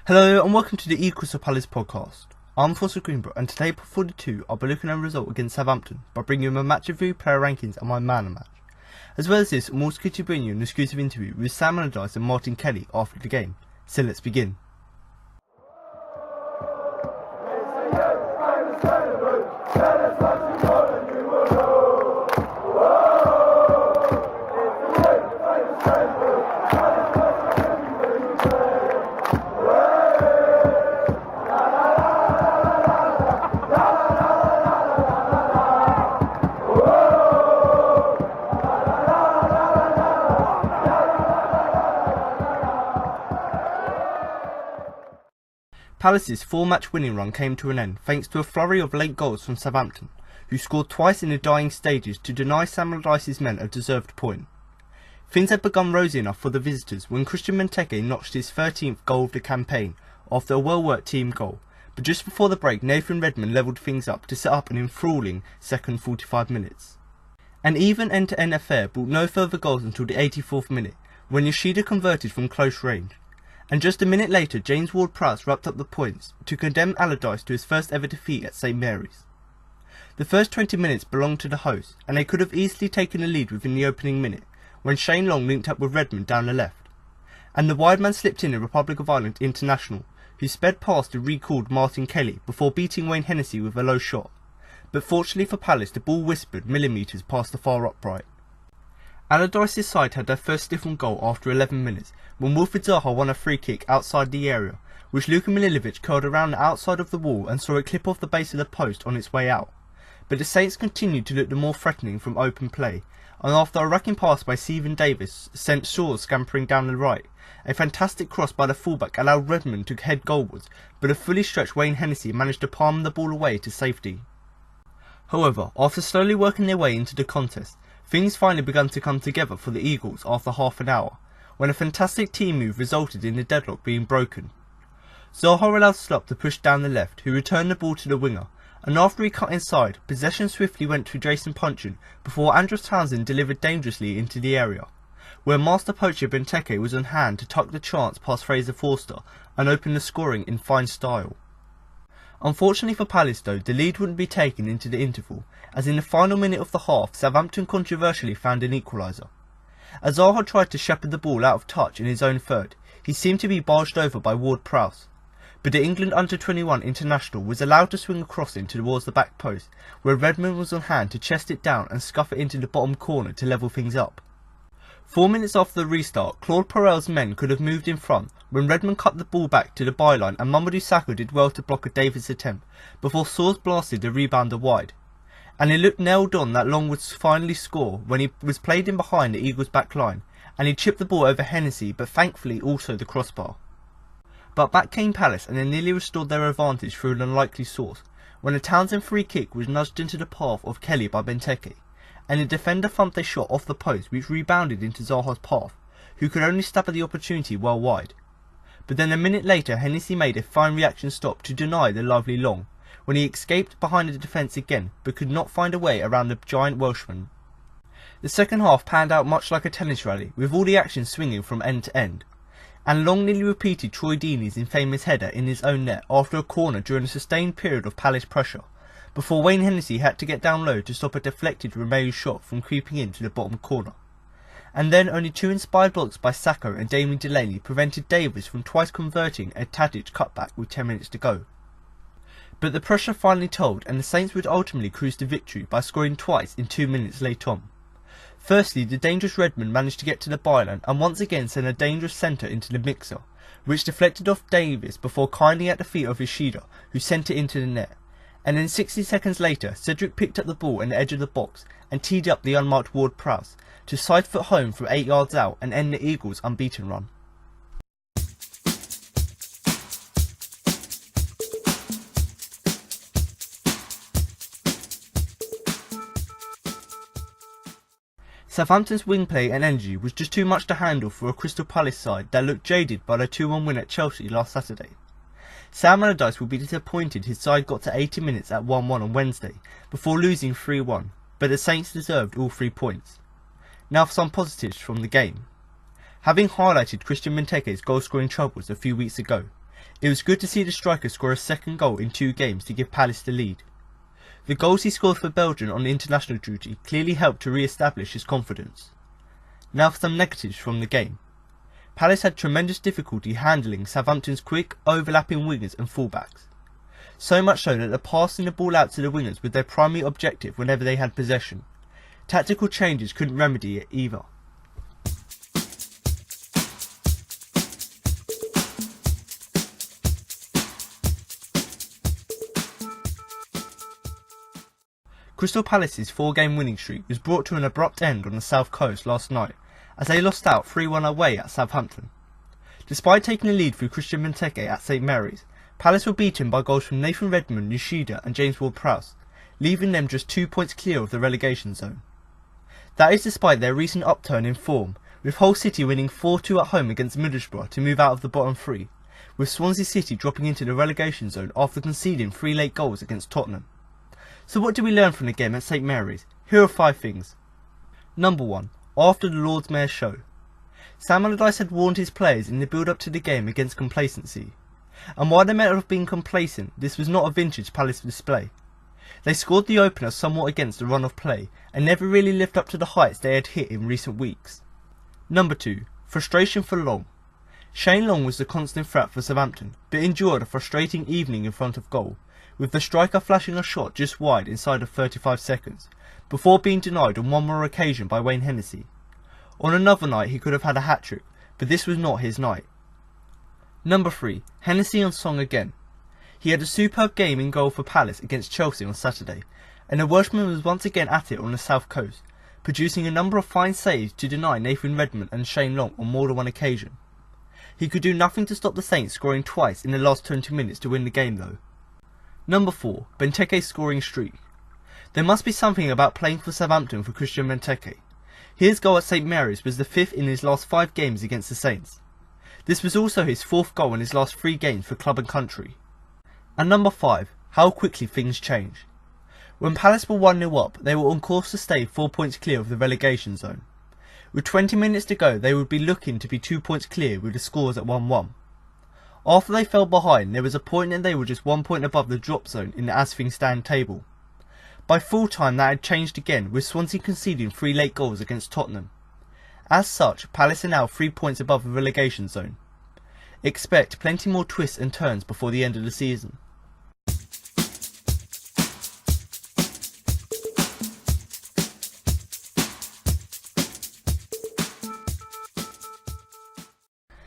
Hello and welcome to the Equals to Palace podcast. I'm Alfonso Greenbrook and today for 42 I'll be looking at a result against Southampton by bringing you my match review, player rankings and my man of match. As well as this, I'm also going to bring you an exclusive interview with Sam Allardyce and Martin Kelly after the game. So let's begin. Palace's 4-match winning run came to an end thanks to a flurry of late goals from Southampton, who scored twice in the dying stages to deny Sam Allardyce's men a deserved point. Things had begun rosy enough for the visitors when Benteke notched his 13th goal of the campaign after a well-worked team goal, but just before the break Nathan Redmond levelled things up to set up an enthralling second 45 minutes. An even end-to-end affair brought no further goals until the 84th minute, when Yoshida converted from close range. And just a minute later, James Ward-Prowse wrapped up the points to condemn Allardyce to his first ever defeat at St Mary's. The first 20 minutes belonged to the hosts, and they could have easily taken the lead within the opening minute, when Shane Long linked up with Redmond down the left. And the wide man slipped in a Republic of Ireland international, who sped past the recalled Martin Kelly before beating Wayne Hennessy with a low shot. But fortunately for Palace, the ball whispered millimetres past the far upright. Allardyce's side had their first stiff-on goal after 11 minutes, when Wilfried Zaha won a free kick outside the area, which Luka Milivojevic curled around the outside of the wall and saw it clip off the base of the post on its way out. But the Saints continued to look the more threatening from open play, and after a racking pass by Stephen Davis sent Shaw scampering down the right, a fantastic cross by the fullback allowed Redmond to head goalwards, but a fully stretched Wayne Hennessy managed to palm the ball away to safety. However, after slowly working their way into the contest, things finally began to come together for the Eagles after half an hour, when a fantastic team move resulted in the deadlock being broken. Zaha allowed Slupp to push down the left, who returned the ball to the winger, and after he cut inside, possession swiftly went to Jason Puncheon before Andros Townsend delivered dangerously into the area, where master poacher Benteke was on hand to tuck the chance past Fraser Forster and open the scoring in fine style. Unfortunately for Palace though, the lead wouldn't be taken into the interval, as in the final minute of the half, Southampton controversially found an equaliser. As Zaha tried to shepherd the ball out of touch in his own third, he seemed to be barged over by Ward-Prowse, but the England under-21 international was allowed to swing across it towards the back post, where Redmond was on hand to chest it down and scuff it into the bottom corner to level things up. 4 minutes after the restart, Claude Puel's men could have moved in front when Redmond cut the ball back to the byline and Mamadou Sakho did well to block a Davis attempt before Saws blasted the rebounder wide. And it looked nailed on that Long would finally score when he was played in behind the Eagles' back line and he chipped the ball over Hennessy, but thankfully also the crossbar. But back came Palace and they nearly restored their advantage through an unlikely source when a Townsend free kick was nudged into the path of Kelly by Benteke, and the defender thumped a shot off the post which rebounded into Zaha's path, who could only stab at the opportunity well wide. But then a minute later Hennessy made a fine reaction stop to deny the lively Long, when he escaped behind the defence again but could not find a way around the giant Welshman. The second half panned out much like a tennis rally, with all the action swinging from end to end, and Long nearly repeated Troy Deeney's infamous header in his own net after a corner during a sustained period of Palace pressure, before Wayne Hennessy had to get down low to stop a deflected Romeu shot from creeping into the bottom corner. And then only 2 inspired blocks by Sakho and Damien Delaney prevented Davis from twice converting a Tadic cutback with 10 minutes to go. But the pressure finally told and the Saints would ultimately cruise to victory by scoring twice in 2 minutes late on. Firstly, the dangerous Redmond managed to get to the byline and once again send a dangerous centre into the mixer, which deflected off Davis before kindly at the feet of Yoshida, who sent it into the net. And then 60 seconds later, Cedric picked up the ball in the edge of the box and teed up the unmarked Ward-Prowse to side foot home from 8 yards out and end the Eagles' unbeaten run. Southampton's wing play and energy was just too much to handle for a Crystal Palace side that looked jaded by their 2-1 win at Chelsea last Saturday. Sam Allardyce will be disappointed his side got to 80 minutes at 1-1 on Wednesday before losing 3-1, but the Saints deserved all 3 points. Now for some positives from the game. Having highlighted Benteke's goal-scoring troubles a few weeks ago, It was good to see the striker score a second goal in 2 games to give Palace the lead. The goals he scored for Belgium on international duty clearly helped to re-establish his confidence. Now for some negatives from the game. Palace had tremendous difficulty handling Southampton's quick, overlapping wingers and fullbacks. So much so that the passing the ball out to the wingers was their primary objective whenever they had possession. Tactical changes couldn't remedy it either. Crystal Palace's 4-game winning streak was brought to an abrupt end on the south coast last night as they lost out 3-1 away at Southampton. Despite taking the lead through Christian Benteke at St Mary's, Palace were beaten by goals from Nathan Redmond, Yoshida and James Ward-Prowse, leaving them just 2 points clear of the relegation zone. That is despite their recent upturn in form, with Hull City winning 4-2 at home against Middlesbrough to move out of the bottom 3, with Swansea City dropping into the relegation zone after conceding 3 late goals against Tottenham. So what did we learn from the game at St Mary's? Here are 5 things. Number 1. After the Lord's Mayor show. Sam Allardyce had warned his players in the build-up to the game against complacency. And while they may have been complacent, this was not a vintage Palace display. They scored the opener somewhat against the run of play, and never really lived up to the heights they had hit in recent weeks. Number 2. Frustration for Long. Shane Long was the constant threat for Southampton, but endured a frustrating evening in front of goal, with the striker flashing a shot just wide inside of 35 seconds, before being denied on one more occasion by Wayne Hennessy. On another night he could have had a hat-trick, but this was not his night. Number 3. Hennessy on song again. He had a superb game in goal for Palace against Chelsea on Saturday, and the Welshman was once again at it on the south coast, producing a number of fine saves to deny Nathan Redmond and Shane Long on more than one occasion. He could do nothing to stop the Saints scoring twice in the last 20 minutes to win the game though. Number 4. Benteke's scoring streak. There must be something about playing for Southampton for Christian Benteke. His goal at St Mary's was the 5th in his last 5 games against the Saints. This was also his 4th goal in his last 3 games for club and country. And number 5. How quickly things change. When Palace were 1-0 up, they were on course to stay 4 points clear of the relegation zone. With 20 minutes to go, they would be looking to be 2 points clear with the scores at 1-1. After they fell behind, there was a point that they were just 1 point above the drop zone in the as things stand table. By full time that had changed again, with Swansea conceding 3 late goals against Tottenham. As such, Palace are now 3 points above the relegation zone. Expect plenty more twists and turns before the end of the season.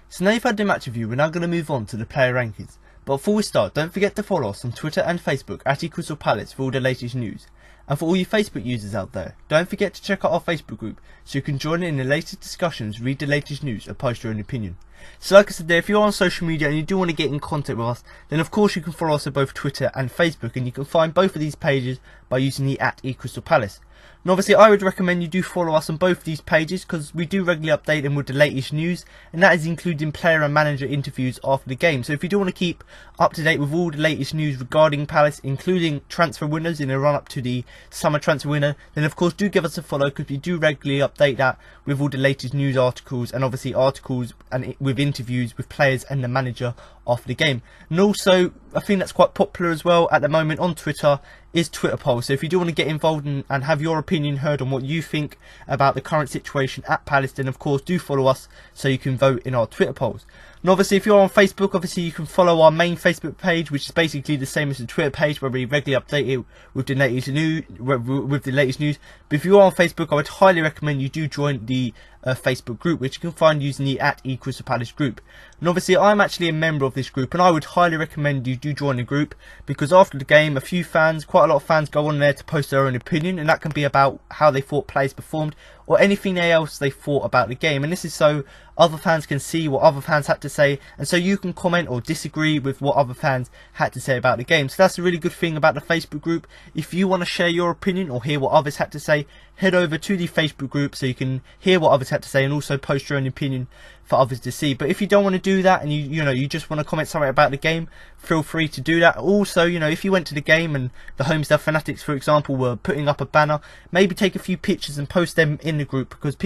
So now you've had the match review, we're now going to move on to the player rankings. But before we start, don't forget to follow us on Twitter and Facebook at Crystal Palace for all the latest news. And for all you Facebook users out there, don't forget to check out our Facebook group so you can join in the latest discussions, read the latest news and post your own opinion. So like I said there, if you're on social media and you do want to get in contact with us, then of course you can follow us on both Twitter and Facebook, and you can find both of these pages by using the @eCrystal Palace. And obviously I would recommend you do follow us on both of these pages because we do regularly update them with the latest news, and that is including player and manager interviews after the game. So if you do want to keep up to date with all the latest news regarding Palace, including transfer winners in the run up to the summer transfer winner, then of course do give us a follow because we do regularly update that with all the latest news articles, and obviously articles and with interviews with players and the manager after the game. And also a thing that's quite popular as well at the moment on Twitter is Twitter polls. So if you do want to get involved and have your opinion heard on what you think about the current situation at Palace, then of course do follow us so you can vote in our Twitter polls. And obviously if you're on Facebook, obviously you can follow our main Facebook page, which is basically the same as the Twitter page where we regularly update it with the latest news. But if you are on Facebook, I would highly recommend you do join the Facebook group, which you can find using the @eCrystal Palace group. And obviously I'm actually a member of this group, and I would highly recommend you do join the group because after the game, quite a lot of fans go on there to post their own opinion, and that can be about how they thought players performed or anything else they thought about the game. And this is so other fans can see what other fans had to say, and so you can comment or disagree with what other fans had to say about the game. So that's a really good thing about the Facebook group. If you want to share your opinion or hear what others had to say, head over to the Facebook group so you can hear what others had to say and also post your own opinion. for others to see. But if you don't want to do that, and you just want to comment something about the game, feel free to do that. Also, if you went to the game and the Homestead Fanatics, for example, were putting up a banner, maybe take a few pictures and post them in the group, because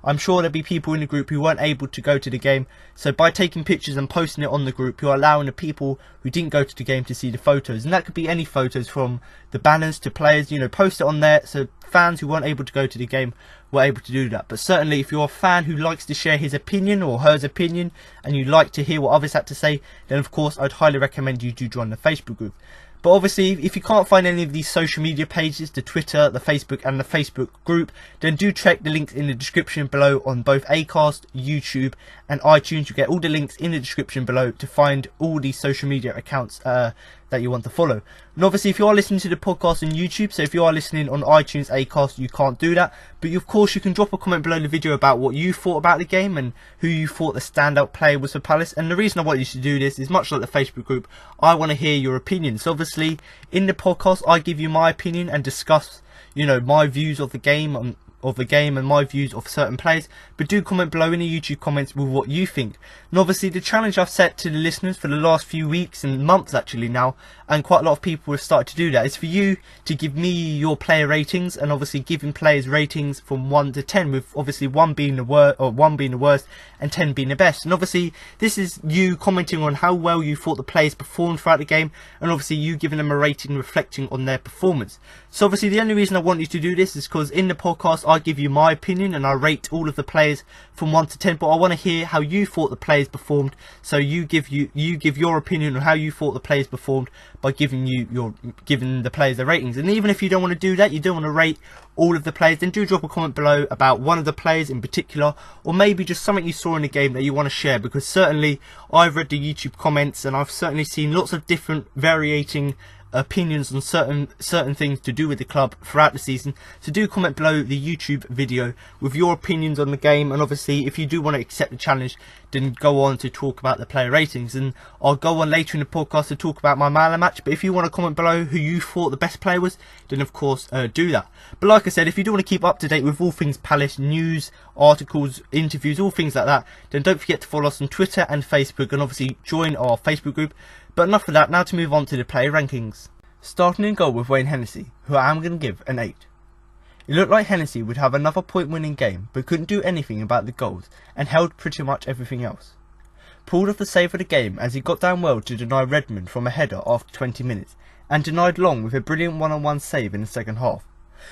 I'm sure there'll be people in the group who weren't able to go to the game. So by taking pictures and posting it on the group, you're allowing the people who didn't go to the game to see the photos, and that could be any photos from the banners to players. Post it on there so fans who weren't able to go to the game were able to do that. But certainly, if you're a fan who likes to share his opinion or her opinion, and you like to hear what others had to say, then of course I'd highly recommend you do join the Facebook group. But obviously, if you can't find any of these social media pages, the Twitter, the Facebook and the Facebook group, then do check the links in the description below on both Acast, YouTube and iTunes. You get all the links in the description below to find all these social media accounts that you want to follow. And obviously, if you are listening to the podcast on YouTube, so if you are listening on iTunes, Acast, you can't do that. But of course, you can drop a comment below the video about what you thought about the game and who you thought the standout player was for Palace. And the reason I want you to do this is much like the Facebook group, I want to hear your opinions. So obviously, in the podcast, I give you my opinion and discuss, my views of the game and my views of certain players. But do comment below in the YouTube comments with what you think. And obviously, the challenge I've set to the listeners for the last few weeks and months actually now, and quite a lot of people have started to do that, is for you to give me your player ratings, and obviously giving players ratings from 1 to 10, with obviously 1 being the worst and 10 being the best. And obviously, this is you commenting on how well you thought the players performed throughout the game, and obviously you giving them a rating reflecting on their performance. So obviously, the only reason I want you to do this is because in the podcast I give you my opinion and I rate all of the players from 1 to 10, but I want to hear how you thought the players performed. So you give your opinion on how you thought the players performed by giving the players their ratings. And even if you don't want to do that, you don't want to rate all of the players, then do drop a comment below about one of the players in particular, or maybe just something you saw in the game that you want to share, because certainly I've read the YouTube comments and I've certainly seen lots of different varying opinions on certain things to do with the club throughout the season. So do comment below the YouTube video with your opinions on the game, and obviously if you do want to accept the challenge, then go on to talk about the player ratings, and I'll go on later in the podcast to talk about my man of the match. But if you want to comment below who you thought the best player was, then of course do that. But like I said, if you do want to keep up to date with all things Palace, news, articles, interviews, all things like that, then don't forget to follow us on Twitter and Facebook, and obviously join our Facebook group. But enough of that, now to move on to the player rankings. Starting in goal with Wayne Hennessy, who I am going to give an 8. It looked like Hennessy would have another point-winning game, but couldn't do anything about the goals and held pretty much everything else. Pulled off the save of the game as he got down well to deny Redmond from a header after 20 minutes, and denied Long with a brilliant one-on-one save in the second half.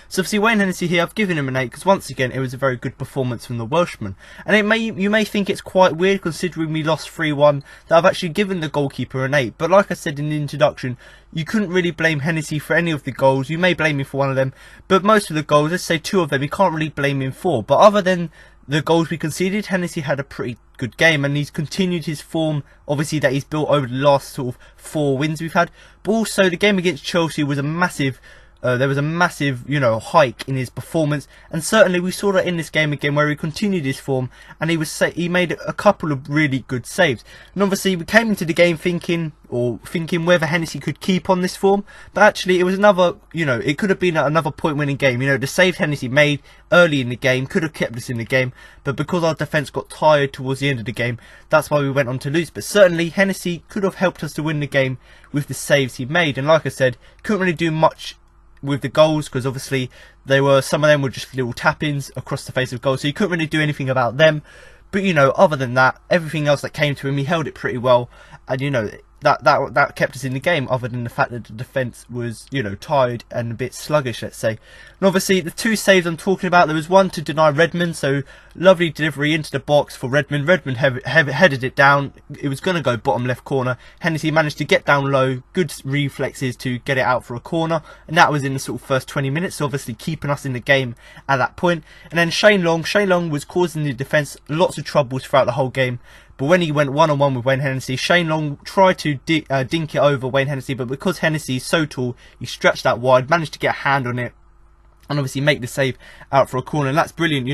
So obviously Wayne Hennessy here, I've given him an 8 because once again it was a very good performance from the Welshman. And you may think it's quite weird, considering we lost 3-1, that I've actually given the goalkeeper an 8. But like I said in the introduction, you couldn't really blame Hennessy for any of the goals. You may blame him for one of them, but most of the goals, let's say 2 of them, you can't really blame him for. But other than the goals we conceded, Hennessy had a pretty good game, and he's continued his form, obviously, that he's built over the last sort of 4 wins we've had. But also the game against Chelsea was a massive there was a massive, hike in his performance, and certainly we saw that in this game again, where he continued his form and he made a couple of really good saves. And obviously we came into the game thinking whether Hennessy could keep on this form, but actually it was another, it could have been another point-winning game. The saves Hennessy made early in the game could have kept us in the game, but because our defence got tired towards the end of the game, that's why we went on to lose. But certainly Hennessy could have helped us to win the game with the saves he made, and like I said, couldn't really do much with the goals, because obviously some of them were just little tap-ins across the face of goal, so you couldn't really do anything about them. But other than that, everything else that came to him, he held it pretty well, and that kept us in the game, other than the fact that the defence was tired and a bit sluggish, let's say. And obviously the 2 saves I'm talking about, there was one to deny Redmond, so lovely delivery into the box for Redmond. Redmond headed it down, it was going to go bottom left corner. Hennessy managed to get down low, good reflexes to get it out for a corner, and that was in the sort of first 20 minutes, so obviously keeping us in the game at that point. And then Shane Long was causing the defence lots of troubles throughout the whole game. But when he went one-on-one with Wayne Hennessy, Shane Long tried to dink it over Wayne Hennessy, but because Hennessy is so tall, he stretched that wide, managed to get a hand on it, and obviously make the save out for a corner. And that's brilliant.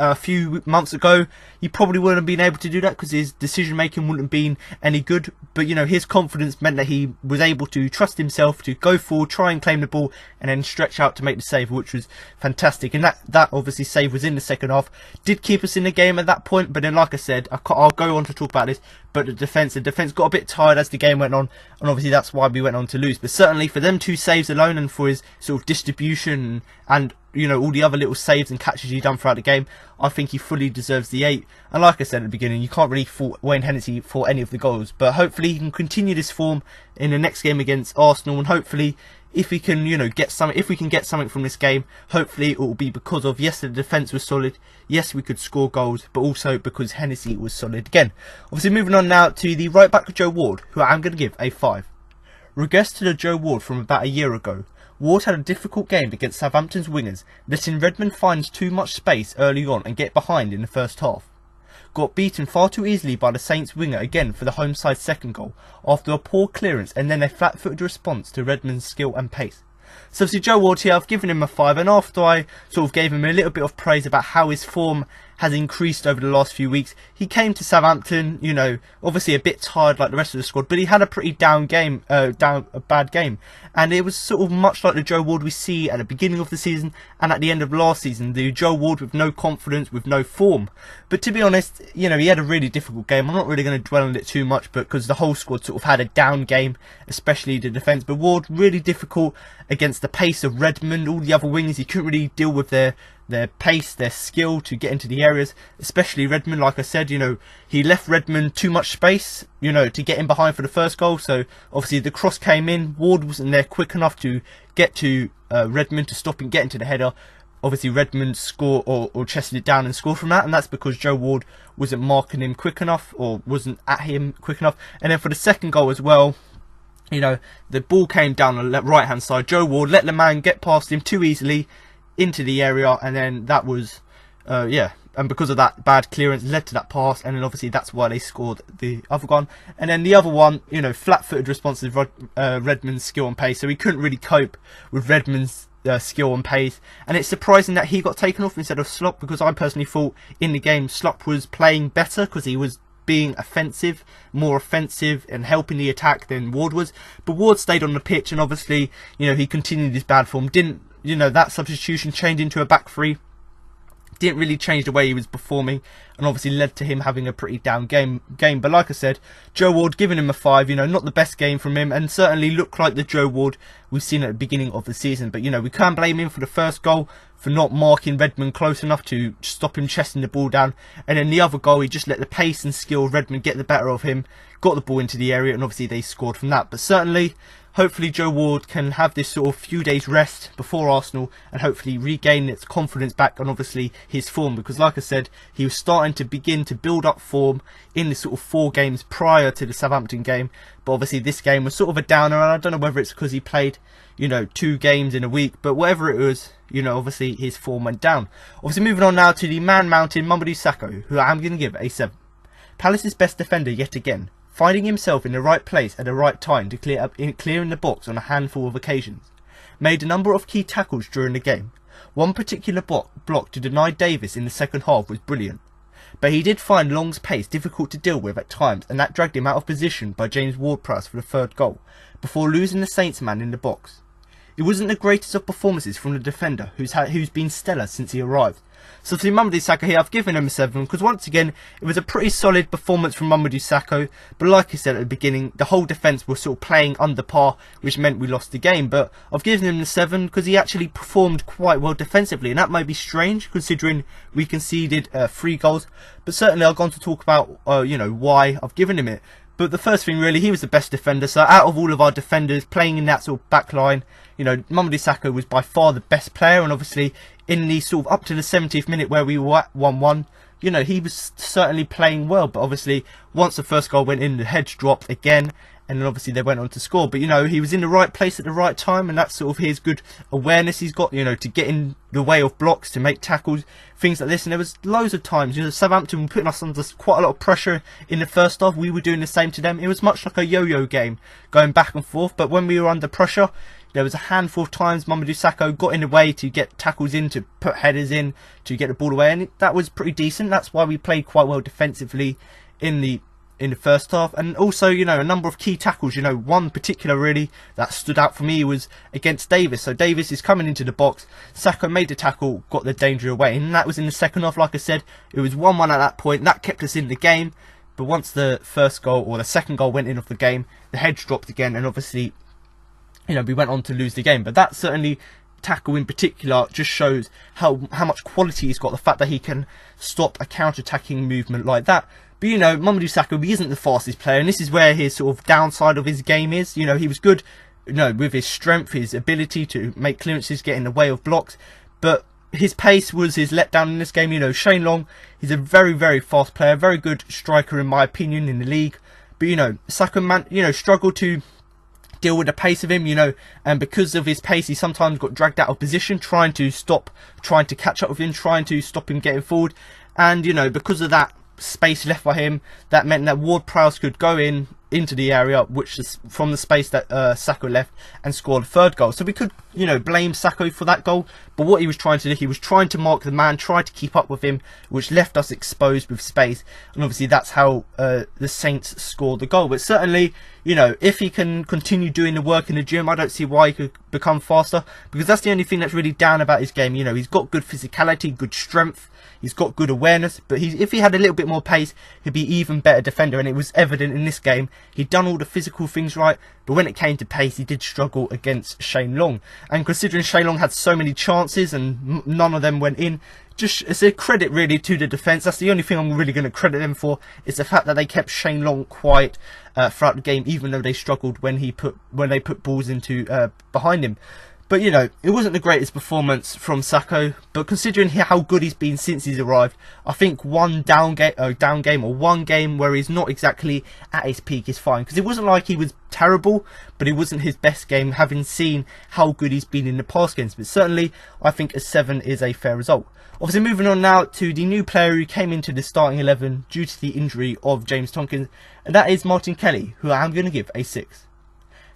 a few months ago, he probably wouldn't have been able to do that because his decision making wouldn't have been any good. But you know, his confidence meant that he was able to trust himself to go forward, try and claim the ball, and then stretch out to make the save, which was fantastic. And that obviously save was in the second half, did keep us in the game at that point. But then, like I said, I'll go on to talk about this. But the defence got a bit tired as the game went on, and obviously that's why we went on to lose. But certainly for them 2 saves alone, and for his sort of distribution and you know, all the other little saves and catches he's done throughout the game, I think he fully deserves the 8. And like I said at the beginning, you can't really fault Wayne Hennessy for any of the goals, but hopefully he can continue this form in the next game against Arsenal, and hopefully if we can, you know, get something from this game, hopefully it will be because of, yes, the defence was solid, yes, we could score goals, but also because Hennessy was solid again. Obviously moving on now to the right back Joe Ward, who I'm going to give a 5. Regress to the Joe Ward from about a year ago. Ward had a difficult game against Southampton's wingers, letting Redmond find too much space early on and get behind in the first half. Got beaten far too easily by the Saints winger again for the home side's second goal, after a poor clearance and then a flat-footed response to Redmond's skill and pace. So obviously Joe Ward here, I've given him a 5, and after I sort of gave him a little bit of praise about how his form has increased over the last few weeks, he came to Southampton, you know, obviously a bit tired like the rest of the squad, but he had a pretty a bad game, and it was sort of much like the Joe Ward we see at the beginning of the season and at the end of last season, the Joe Ward with no confidence, with no form. But to be honest, you know, he had a really difficult game. I'm not really going to dwell on it too much, but because the whole squad sort of had a down game, especially the defence. But Ward really difficult against the pace of Redmond, all the other wingers. He couldn't really deal with their pace, their skill to get into the areas, especially Redmond. Like I said, you know, he left Redmond too much space, you know, to get in behind for the first goal. So obviously the cross came in, Ward wasn't there quick enough to get to Redmond to stop him getting to the header. Obviously Redmond scored or chested it down and scored from that, and that's because Joe Ward wasn't marking him quick enough, or wasn't at him quick enough. And then for the second goal as well, you know, the ball came down on the right hand side. Joe Ward let the man get past him too easily into the area, and then that was and because of that bad clearance led to that pass, and then obviously that's why they scored the other one. And then the other one, you know, flat-footed response to Redmond's skill and pace, so he couldn't really cope with Redmond's skill and pace, and it's surprising that he got taken off instead of Slop, because I personally thought in the game Slop was playing better because he was being offensive, more offensive and helping the attack than Ward was. But Ward stayed on the pitch, and obviously, you know, he continued his bad form. Didn't, you know, that substitution changed into a back 3 didn't really change the way he was performing, and obviously led to him having a pretty down game. But like I said, Joe Ward, giving him a 5, you know, not the best game from him, and certainly looked like the Joe Ward we've seen at the beginning of the season. But you know, we can't blame him for the first goal, for not marking Redmond close enough to stop him chesting the ball down. And then the other goal, he just let the pace and skill of Redmond get the better of him, got the ball into the area, and obviously they scored from that. But certainly, hopefully Joe Ward can have this sort of few days rest before Arsenal, and hopefully regain its confidence back, and obviously his form, because like I said, he was starting to begin to build up form in the sort of 4 games prior to the Southampton game. But obviously this game was sort of a downer, and I don't know whether it's because he played, you know, 2 games in a week, but whatever it was, you know, obviously his form went down. Obviously moving on now to the man-mountain Mamadou Sakho, who I'm going to give a 7. Palace's best defender yet again, finding himself in the right place at the right time to clear in the box on a handful of occasions. Made a number of key tackles during the game. One particular block to deny Davis in the second half was brilliant. But he did find Long's pace difficult to deal with at times, and that dragged him out of position by James Ward-Prowse for the 3rd goal, before losing the Saints man in the box. It wasn't the greatest of performances from the defender, who's been stellar since he arrived. So to Mamadou Sakho here, I've given him a 7, because once again, it was a pretty solid performance from Mamadou Sakho. But like I said at the beginning, the whole defence was sort of playing under par, which meant we lost the game. But I've given him the 7 because he actually performed quite well defensively, and that might be strange considering we conceded 3 goals. But certainly I've gone to talk about, you know, why I've given him it. But the first thing, really, he was the best defender. So out of all of our defenders playing in that sort of back line, you know, Mamadou Sakho was by far the best player. And obviously, in the sort of up to the 70th minute where we were at 1-1, you know, he was certainly playing well. But obviously, once the first goal went in, the heads dropped again. and then obviously they went on to score. But, you know, he was in the right place at the right time, and that's sort of his good awareness he's got, you know, to get in the way of blocks, to make tackles, things like this. And there was loads of times, you know, Southampton were putting us under quite a lot of pressure in the first half. We were doing the same to them. It was much like a yo-yo game, going back and forth. But when we were under pressure, there was a handful of times Mamadou Sakho got in the way to get tackles in, to put headers in, to get the ball away, and that was pretty decent. That's why we played quite well defensively in the first half. And also, you know, a number of key tackles. You know, one particular really that stood out for me was against Davis. So Davis is coming into the box, Sakho made the tackle, got the danger away, and that was in the second half. Like I said, it was 1-1 at that point. That kept us in the game. But once the first goal, or the second goal, went in off the game, the heads dropped again, and obviously, you know, we went on to lose the game. But that certainly, tackle in particular, just shows how much quality he's got. The fact that he can stop a counter-attacking movement like that. But, you know, Mamadou Sakho, he isn't the fastest player, and this is where his sort of downside of his game is. You know, he was good, you know, with his strength, his ability to make clearances, get in the way of blocks, but his pace was his letdown in this game. You know, Shane Long, he's a very, very fast player, very good striker in my opinion in the league. But, you know, Sakho, struggled to deal with the pace of him, you know, and because of his pace, he sometimes got dragged out of position, trying to catch up with him, trying to stop him getting forward. And, you know, because of that space left by him, that meant that Ward-Prowse could go into the area, which is from the space that Sakho left, and score the third goal. So we could, you know, blame Sakho for that goal, but what he was trying to do, he was trying to mark the man, try to keep up with him, which left us exposed with space, and obviously that's how the Saints scored the goal. But certainly, you know, if he can continue doing the work in the gym, I don't see why he could become faster, because that's the only thing that's really down about his game. You know, he's got good physicality, good strength, he's got good awareness, but if he had a little bit more pace, he'd be even better defender, and it was evident in this game. He'd done all the physical things right, but when it came to pace, he did struggle against Shane Long. And considering Shane Long had so many chances and none of them went in, just as a credit really to the defence. That's the only thing I'm really going to credit them for, is the fact that they kept Shane Long quiet throughout the game, even though they struggled when they put balls into behind him. But, you know, it wasn't the greatest performance from Sakho, but considering how good he's been since he's arrived, I think one down game or one game where he's not exactly at his peak is fine. Because it wasn't like he was terrible, but it wasn't his best game, having seen how good he's been in the past games. But certainly, I think a 7 is a fair result. Obviously, moving on now to the new player who came into the starting 11 due to the injury of James Tomkins, and that is Martin Kelly, who I am going to give a 6.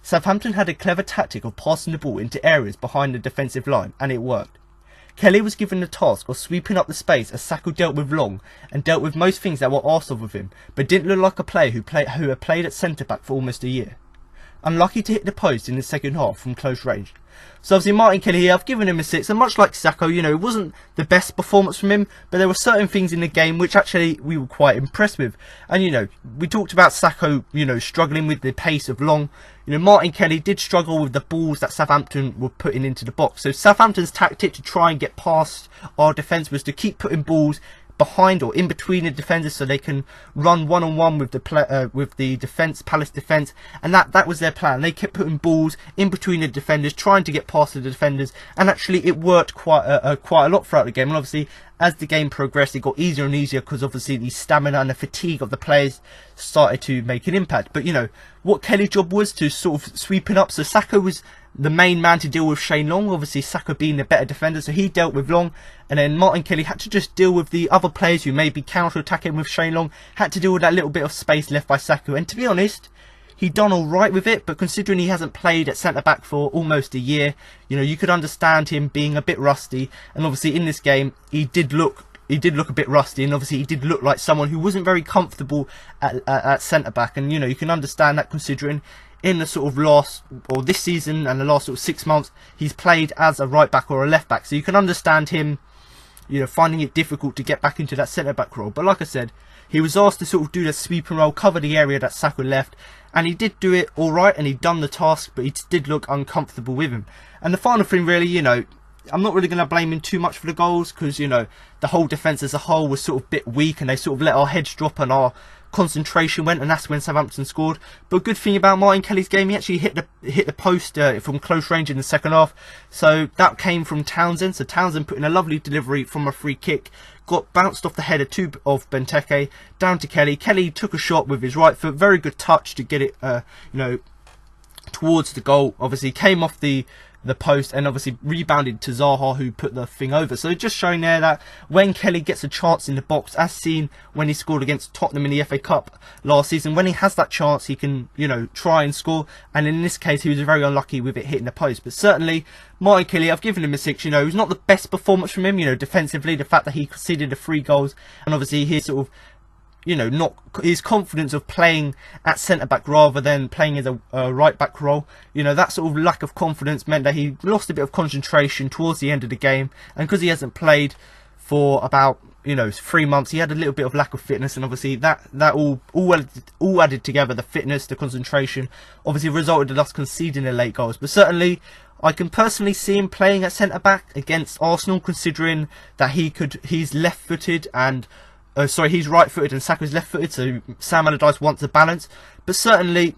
Southampton had a clever tactic of passing the ball into areas behind the defensive line, and it worked. Kelly was given the task of sweeping up the space as Sakho dealt with Long and dealt with most things that were asked of him, but didn't look like a player who had played at centre-back for almost a year. Unlucky to hit the post in the second half from close range. So obviously Martin Kelly here, I've given him a 6, and much like Sakho, you know, it wasn't the best performance from him, but there were certain things in the game which actually we were quite impressed with. And, you know, we talked about Sakho, you know, struggling with the pace of Long. You know, Martin Kelly did struggle with the balls that Southampton were putting into the box. So Southampton's tactic to try and get past our defence was to keep putting balls behind or in between the defenders, so they can run one-on-one with the defence, Palace defence, and that was their plan. They kept putting balls in between the defenders, trying to get past the defenders, and actually it worked quite a lot throughout the game. And obviously, as the game progressed, it got easier and easier because obviously the stamina and the fatigue of the players started to make an impact. But, you know, what Kelly's job was to sort of sweeping up. So Sakho was the main man to deal with Shane Long, obviously Sakho being the better defender, so he dealt with Long, and then Martin Kelly had to just deal with the other players who may be counter-attacking with Shane Long, had to deal with that little bit of space left by Sakho. And to be honest, he done alright with it, but considering he hasn't played at centre-back for almost a year, you know, you could understand him being a bit rusty. And obviously in this game, he did look a bit rusty, and obviously he did look like someone who wasn't very comfortable at centre-back. And, you know, you can understand that considering in the sort of this season and the last sort of 6 months, he's played as a right back or a left back. So you can understand him, you know, finding it difficult to get back into that centre back role. But like I said, he was asked to sort of do the sweeping role, cover the area that Sakho left, and he did do it alright, and he'd done the task, but he did look uncomfortable with him. And the final thing really, you know, I'm not really going to blame him too much for the goals, because, you know, the whole defence as a whole was sort of a bit weak, and they sort of let our heads drop and our concentration went, and that's when Southampton scored. But good thing about Martin Kelly's game, he actually hit the post from close range in the second half. So that came from Townsend. So Townsend put in a lovely delivery from a free kick, got bounced off the header of Benteke down to Kelly. Kelly took a shot with his right foot, very good touch to get it, towards the goal. Obviously came off the post and obviously rebounded to Zaha, who put the thing over. So just showing there that when Kelly gets a chance in the box, as seen when he scored against Tottenham in the FA Cup last season, when he has that chance he can, try and score, and in this case he was very unlucky with it hitting the post. But certainly Martin Kelly, I've given him a 6. It was not the best performance from him, defensively, the fact that he conceded the 3 goals, and obviously his sort of not his confidence of playing at centre-back rather than playing as a right-back role. That sort of lack of confidence meant that he lost a bit of concentration towards the end of the game. And because he hasn't played for about, 3 months, he had a little bit of lack of fitness. And obviously that all added together, the fitness, the concentration, obviously resulted in us conceding the late goals. But certainly, I can personally see him playing at centre-back against Arsenal, considering that he's left-footed and he's right-footed and Saka's left-footed, so Sam Allardyce wants a balance. But certainly,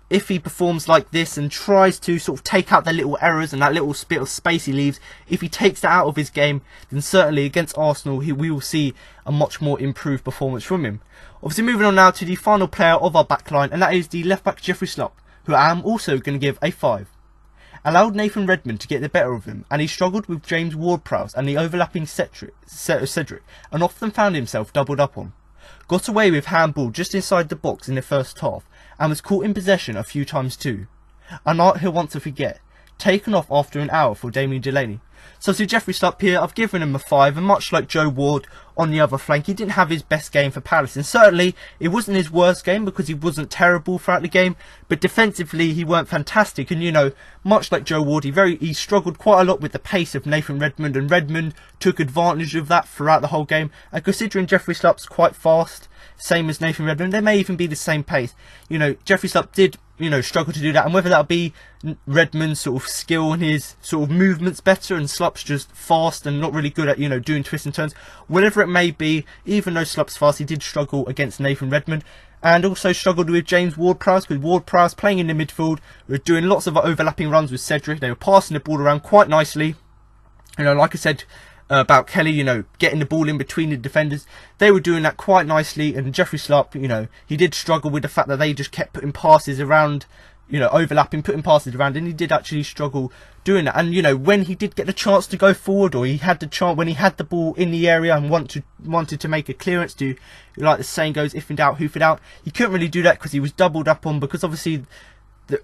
if he performs like this and tries to sort of take out the little errors and that little bit of space he leaves, if he takes that out of his game, then certainly against Arsenal we will see a much more improved performance from him. Obviously moving on now to the final player of our backline, and that is the left-back Jeffrey Schlupp, who I am also going to give a 5. Allowed Nathan Redmond to get the better of him, and he struggled with James Ward-Prowse and the overlapping Cedric, and often found himself doubled up on. Got away with handball just inside the box in the first half, and was caught in possession a few times too. A night he'll want to forget. Taken off after an hour for Damien Delaney. So to Jeffrey Schlupp here, I've given him a 5, and much like Joe Ward on the other flank, he didn't have his best game for Palace, and certainly it wasn't his worst game because he wasn't terrible throughout the game, but defensively he weren't fantastic. And much like Joe Ward, he struggled quite a lot with the pace of Nathan Redmond, and Redmond took advantage of that throughout the whole game. And considering Jeffrey Schlupp's quite fast, same as Nathan Redmond, they may even be the same pace. Jeffrey Schlupp did struggle to do that, and whether that'll be Redmond's sort of skill and his sort of movements better, and Schlupp's just fast and not really good at doing twists and turns, whatever it may be, even though Schlupp's fast, he did struggle against Nathan Redmond, and also struggled with James Ward-Prowse, because Ward-Prowse playing in the midfield, were doing lots of overlapping runs with Cedric. They were passing the ball around quite nicely. Like I said about Kelly, getting the ball in between the defenders, they were doing that quite nicely. And Jeffrey Schlupp, he did struggle with the fact that they just kept putting passes around, overlapping, putting passes around, and he did actually struggle doing that. And when he did get the chance to go forward, or he had the chance when he had the ball in the area and wanted to make a clearance, to, like the saying goes, if in doubt, hoof it out, he couldn't really do that because he was doubled up on, because obviously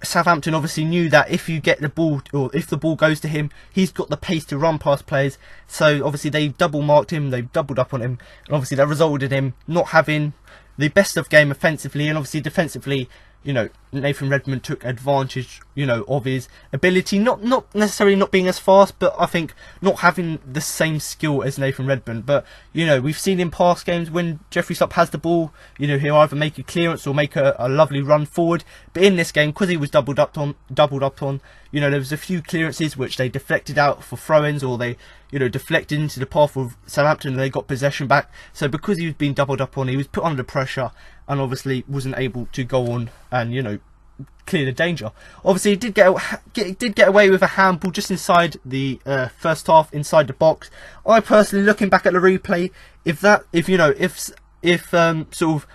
Southampton obviously knew that if you get the ball, or if the ball goes to him, he's got the pace to run past players. So obviously they double marked him, they doubled up on him, and obviously that resulted in him not having the best of game offensively, and obviously defensively, Nathan Redmond took advantage, of his ability, not necessarily not being as fast, but I think not having the same skill as Nathan Redmond. But, we've seen in past games when Jeffrey Schlupp has the ball, he'll either make a clearance or make a lovely run forward. But in this game, because he was doubled up on, there was a few clearances which they deflected out for throw-ins, or they, deflected into the path of Southampton and they got possession back. So because he was being doubled up on, he was put under pressure and obviously wasn't able to go on and, clear the danger. Obviously he did get away with a handball just inside the first half, inside the box. I personally, looking back at the replay, if sort of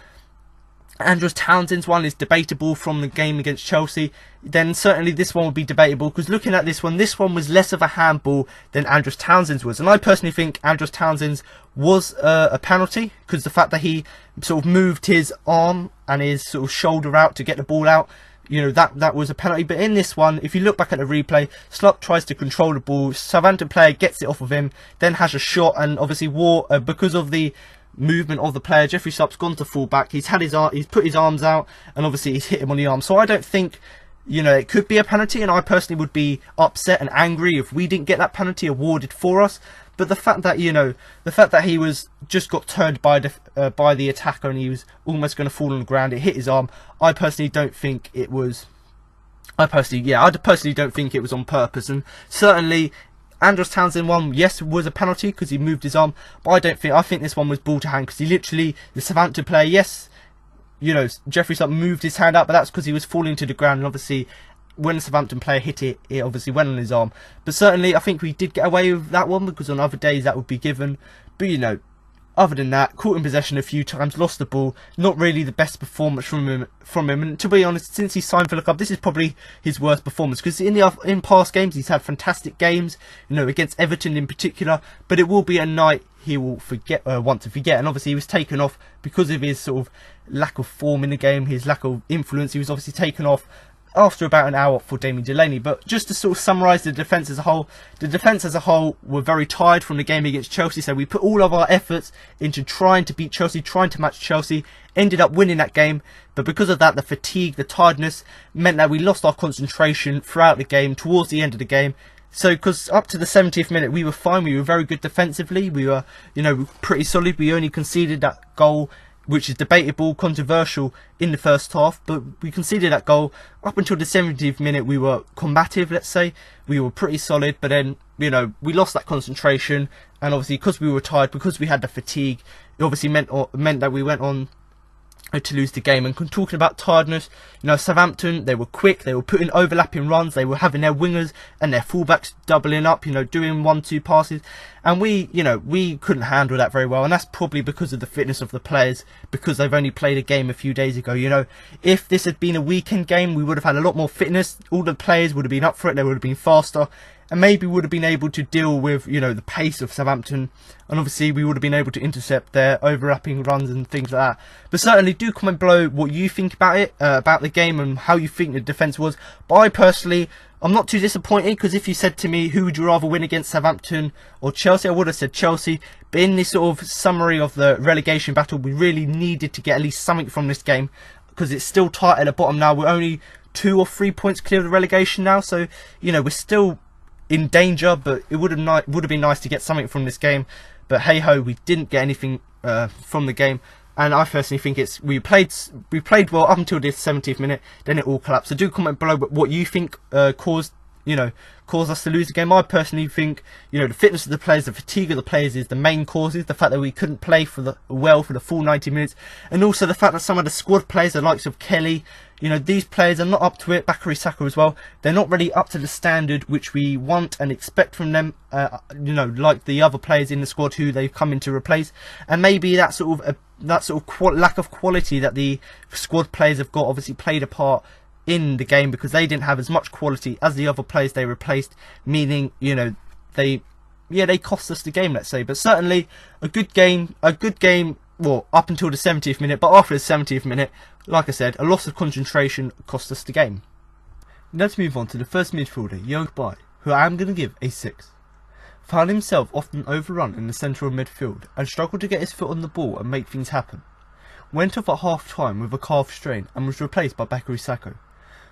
Andros Townsend's one is debatable from the game against Chelsea, then certainly this one would be debatable, because looking at this one was less of a handball than Andros Townsend's was. And I personally think Andros Townsend's was a penalty, because the fact that he sort of moved his arm and his sort of shoulder out to get the ball out, that was a penalty. But in this one, if you look back at the replay, Schlupp tries to control the ball, Southampton player gets it off of him, then has a shot, and obviously because of the movement of the player, Jeffrey Schlupp's gone to full back, he's put his arms out, and obviously he's hit him on the arm. So I don't think, it could be a penalty, and I personally would be upset and angry if we didn't get that penalty awarded for us. But the fact that, he was just got turned by the attacker and he was almost going to fall on the ground, it hit his arm, I personally don't think it was, I personally don't think it was on purpose. And certainly Andros Townsend one, yes, was a penalty because he moved his arm, but I think this one was ball to hand, because he literally, the Southampton player, yes, you know, Jeffrey Sutton moved his hand up, but that's because he was falling to the ground, and obviously when the Southampton player hit it, it obviously went on his arm. But certainly I think we did get away with that one, because on other days that would be given. But you know, other than that, caught in possession a few times, lost the ball, not really the best performance from him. And to be honest, since he signed for the club, this is probably his worst performance, because in past games he's had fantastic games, you know, against Everton in particular. But it will be a night he will want to forget. And obviously he was taken off because of his sort of lack of form in the game, his lack of influence. He was obviously taken off after about an hour for Damien Delaney. But just to sort of summarise the defence as a whole, were very tired from the game against Chelsea, so we put all of our efforts into trying to beat Chelsea, trying to match Chelsea, ended up winning that game, but because of that, the fatigue, the tiredness, meant that we lost our concentration throughout the game, towards the end of the game. So, because up to the 70th minute we were fine, we were very good defensively, we were, you know, pretty solid. We only conceded that goal, which is debatable, controversial in the first half, but we conceded that goal. Up until the 70th minute we were combative, let's say. We were pretty solid, but then, you know, we lost that concentration, and obviously because we were tired, because we had the fatigue, it obviously meant that we went on to lose the game. And talking about tiredness, you know, Southampton, they were quick, they were putting overlapping runs, they were having their wingers and their fullbacks doubling up, you know, doing 1-2 passes, and we, you know, we couldn't handle that very well. And that's probably because of the fitness of the players, because they've only played a game a few days ago. You know, if this had been a weekend game, we would have had a lot more fitness, all the players would have been up for it, they would have been faster, and maybe would have been able to deal with, you know, the pace of Southampton, and obviously we would have been able to intercept their overlapping runs and things like that. But certainly do comment below what you think about it, about the game, and how you think the defence was. But I personally, I'm not too disappointed, because if you said to me who would you rather win against, Southampton or Chelsea, I would have said Chelsea. But in this sort of summary of the relegation battle, we really needed to get at least something from this game, because it's still tight at the bottom now. We're only 2 or 3 points clear of the relegation now, so you know, we're still in danger, but it would have been nice to get something from this game. But hey ho, we didn't get anything from the game, and I personally think we played well up until this 70th minute, then it all collapsed. So do comment below what you think caused us to lose the game. I personally think, you know, the fitness of the players, the fatigue of the players is the main causes. The fact that we couldn't play for the full 90 minutes, and also the fact that some of the squad players, the likes of Kelly, you know, these players are not up to it. Bakary Saka as well. They're not really up to the standard which we want and expect from them. You know, like the other players in the squad who they've come in to replace. And maybe that sort of lack of quality that the squad players have got obviously played a part in the game, because they didn't have as much quality as the other players they replaced. Meaning, you know, they cost us the game, let's say. But certainly a good game. Well, up until the 70th minute, but after the 70th minute, like I said, a loss of concentration cost us the game. Let's move on to the first midfielder, Young Bai, who I am going to give a 6. Found himself often overrun in the centre of midfield and struggled to get his foot on the ball and make things happen. Went off at half time with a calf strain and was replaced by Bakary Saka.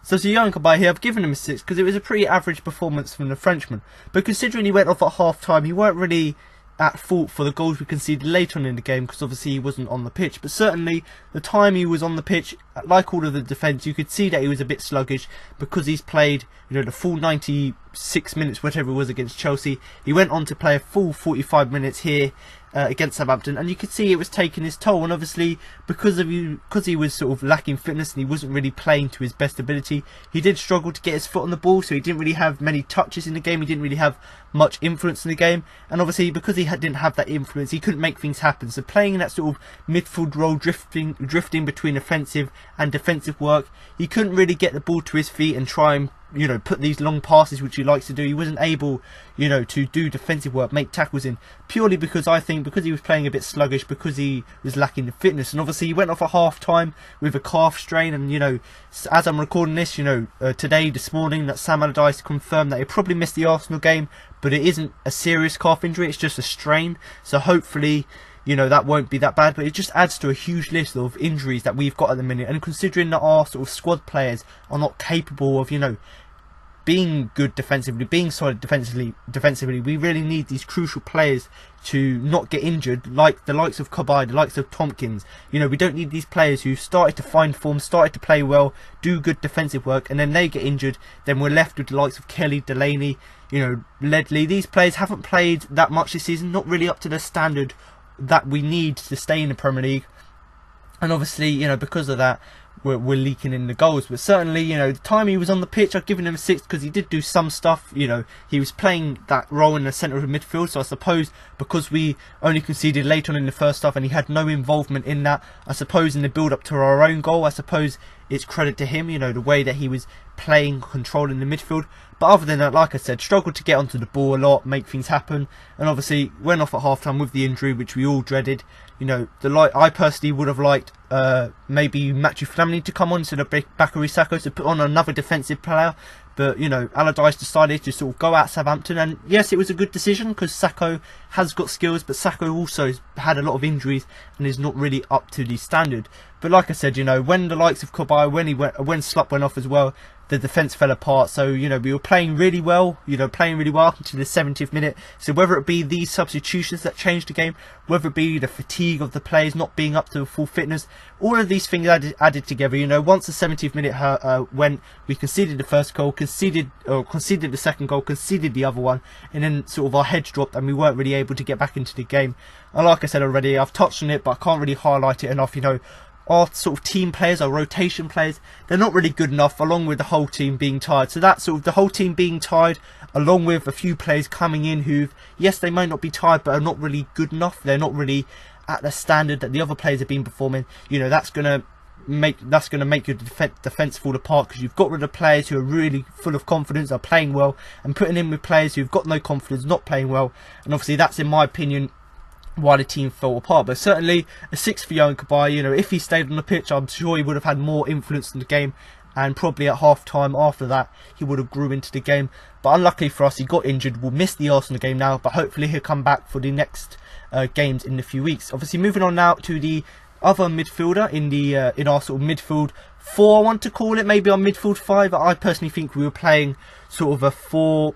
So to Young Bai here, I've given him a 6 because it was a pretty average performance from the Frenchman. But considering he went off at half time, he weren't really at fault for the goals we conceded later on in the game, because obviously he wasn't on the pitch. But certainly the time he was on the pitch, like all of the defence, you could see that he was a bit sluggish, because he's played, you know, the full 96 minutes, whatever it was, against Chelsea. He went on to play a full 45 minutes here against Southampton, and you could see it was taking his toll. And obviously because he was sort of lacking fitness and he wasn't really playing to his best ability, he did struggle to get his foot on the ball, so he didn't really have many touches in the game, he didn't really have much influence in the game. And obviously because he didn't have that influence, he couldn't make things happen. So playing in that sort of midfield role, drifting between offensive and defensive work, he couldn't really get the ball to his feet and try and, you know, put these long passes which he likes to do. He wasn't able, you know, to do defensive work, make tackles in, purely because I think because he was playing a bit sluggish, because he was lacking the fitness. And obviously he went off at half time with a calf strain, and you know, as I'm recording this, you know, this morning, that Sam Allardyce confirmed that he probably missed the Arsenal game, but it isn't a serious calf injury, it's just a strain. So hopefully, you know, that won't be that bad. But it just adds to a huge list of injuries that we've got at the minute, and considering that our sort of squad players are not capable of, you know, being good defensively, being solid defensively, we really need these crucial players to not get injured, like the likes of Cabaye, the likes of Tompkins. You know, we don't need these players who started to find form, started to play well, do good defensive work, and then they get injured. Then we're left with the likes of Kelly, Delaney, you know, Ledley. These players haven't played that much this season, not really up to the standard that we need to stay in the Premier League. And obviously, you know, because of that, we're leaking in the goals. But certainly, you know, the time he was on the pitch, I've given him a 6 because he did do some stuff. You know, he was playing that role in the centre of midfield. So I suppose because we only conceded late on in the first half and he had no involvement in that, I suppose in the build-up to our own goal, I suppose it's credit to him, you know, the way that he was playing, controlling the midfield. But other than that, like I said, struggled to get onto the ball a lot, make things happen, and obviously went off at half-time with the injury, which we all dreaded. You know, I personally would have liked maybe Matthew Flamini to come on instead of Bakary Sakho, to put on another defensive player. But, you know, Allardyce decided to sort of go out Southampton, and yes, it was a good decision because Sakho has got skills, but Sakho also has had a lot of injuries and is not really up to the standard. But like I said, you know, when the likes of Cabaye, when Slup went off as well, the defence fell apart. So, you know, we were playing really well, until the 70th minute. So whether it be these substitutions that changed the game, whether it be the fatigue of the players not being up to full fitness, all of these things added together. You know, once the 70th minute went, we conceded the first goal, conceded the second goal, conceded the other one, and then sort of our heads dropped and we weren't really able to get back into the game. And like I said already, I've touched on it, but I can't really highlight it enough. You know, our sort of team players, our rotation players, they're not really good enough, along with the whole team being tired. So that sort of the whole team being tired, along with a few players coming in who, yes, they might not be tired, but are not really good enough. They're not really at the standard that the other players have been performing. You know, that's gonna make your defense fall apart, because you've got rid of players who are really full of confidence, are playing well, and putting in with players who've got no confidence, not playing well. And obviously, that's, in my opinion, why the team fell apart. But certainly a 6 for Yohan Cabaye. You know, if he stayed on the pitch, I'm sure he would have had more influence in the game, and probably at half time after that he would have grew into the game. But unluckily for us, he got injured. We'll miss the Arsenal game now, but hopefully he'll come back for the next games in a few weeks. Obviously, moving on now to the other midfielder in our sort of midfield 4, I want to call it, maybe our midfield 5. I personally think we were playing sort of a 4-2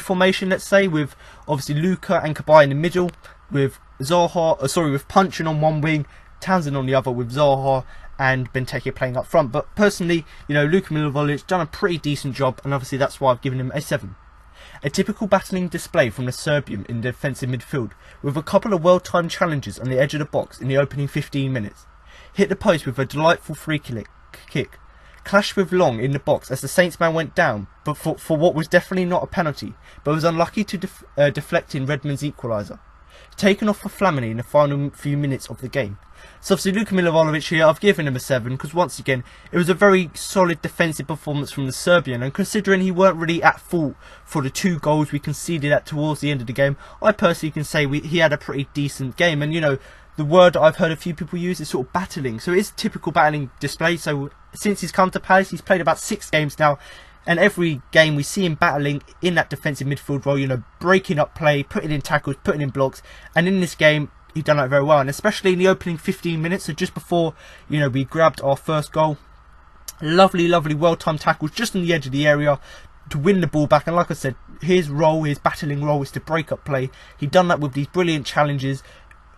formation, let's say, with obviously Luca and Cabaye in the middle, with with Punchin on one wing, Townsend on the other, with Zaha and Benteke playing up front. But personally, you know, Luka Milivojevic done a pretty decent job, and obviously that's why I've given him a 7. A typical battling display from the Serbian in defensive midfield, with a couple of well-timed challenges on the edge of the box in the opening 15 minutes. Hit the post with a delightful free kick. Clashed with Long in the box as the Saints man went down, but for what was definitely not a penalty, but was unlucky to deflect in Redmond's equaliser. Taken off for Flamini in the final few minutes of the game. So obviously Luka Milivojevic here, I've given him a 7 because once again it was a very solid defensive performance from the Serbian, and considering he weren't really at fault for the 2 goals we conceded at towards the end of the game, I personally can say he had a pretty decent game. And you know, the word I've heard a few people use is sort of battling, so it is a typical battling display. So since he's come to Palace, he's played about 6 games now, and every game we see him battling in that defensive midfield role, you know, breaking up play, putting in tackles, putting in blocks. And in this game, he done that very well, and especially in the opening 15 minutes, so just before, you know, we grabbed our first goal. Lovely, well-timed tackles just on the edge of the area to win the ball back. And like I said, his battling role is to break up play. He done that with these brilliant challenges.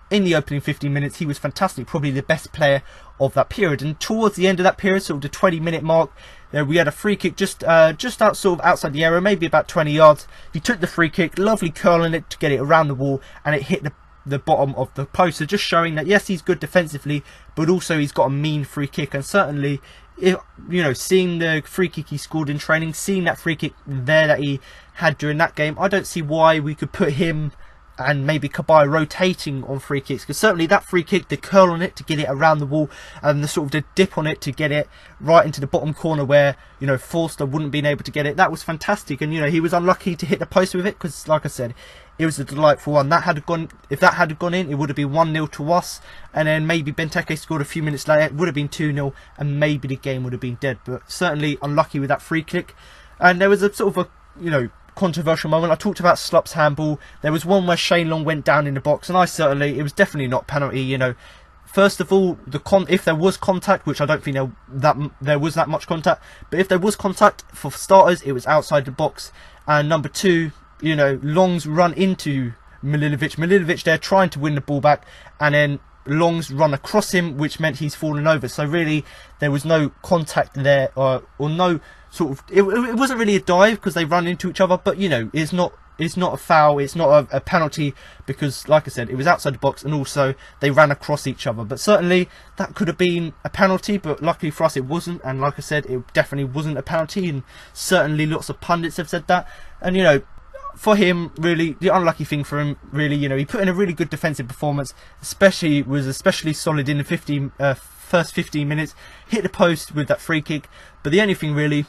In the opening 15 minutes, he was fantastic, probably the best player of that period. And towards the end of that period, sort of the 20-minute mark, we had a free kick just outside the area, maybe about 20 yards. He took the free kick, lovely curl in it to get it around the wall, and it hit the bottom of the post. So just showing that yes, he's good defensively, but also he's got a mean free kick. And certainly, you know, seeing the free kick he scored in training, seeing that free kick there that he had during that game, I don't see why we could put him and maybe Cabaye rotating on free kicks, because certainly that free kick, the curl on it to get it around the wall, and the sort of the dip on it to get it right into the bottom corner where, you know, Forster wouldn't have been able to get it, that was fantastic. And you know, he was unlucky to hit the post with it, because like I said, it was a delightful one. If that had gone in, it would have been 1-0 to us, and then maybe Benteke scored a few minutes later, it would have been 2-0, and maybe the game would have been dead. But certainly unlucky with that free kick. And there was a sort of a, you know, controversial moment. I talked about Slup's handball. There was one where Shane Long went down in the box, and it was definitely not penalty. You know, first of all, if there was contact, which I don't think there was that much contact, but if there was contact, for starters, it was outside the box. And number 2, you know, Long's run into Milivojevic there trying to win the ball back, and then Long's run across him, which meant he's fallen over. So really, there was no contact there, or no sort of. It wasn't really a dive because they run into each other, but you know, it's it's not a foul, it's not a penalty, because like I said, it was outside the box, and also they ran across each other. But certainly that could have been a penalty, but luckily for us it wasn't. And like I said, it definitely wasn't a penalty, and certainly lots of pundits have said that. And you know, for him, really, the unlucky thing for him, really, you know, he put in a really good defensive performance, was especially solid in the first 15 minutes, hit the post with that free kick. But the only thing really,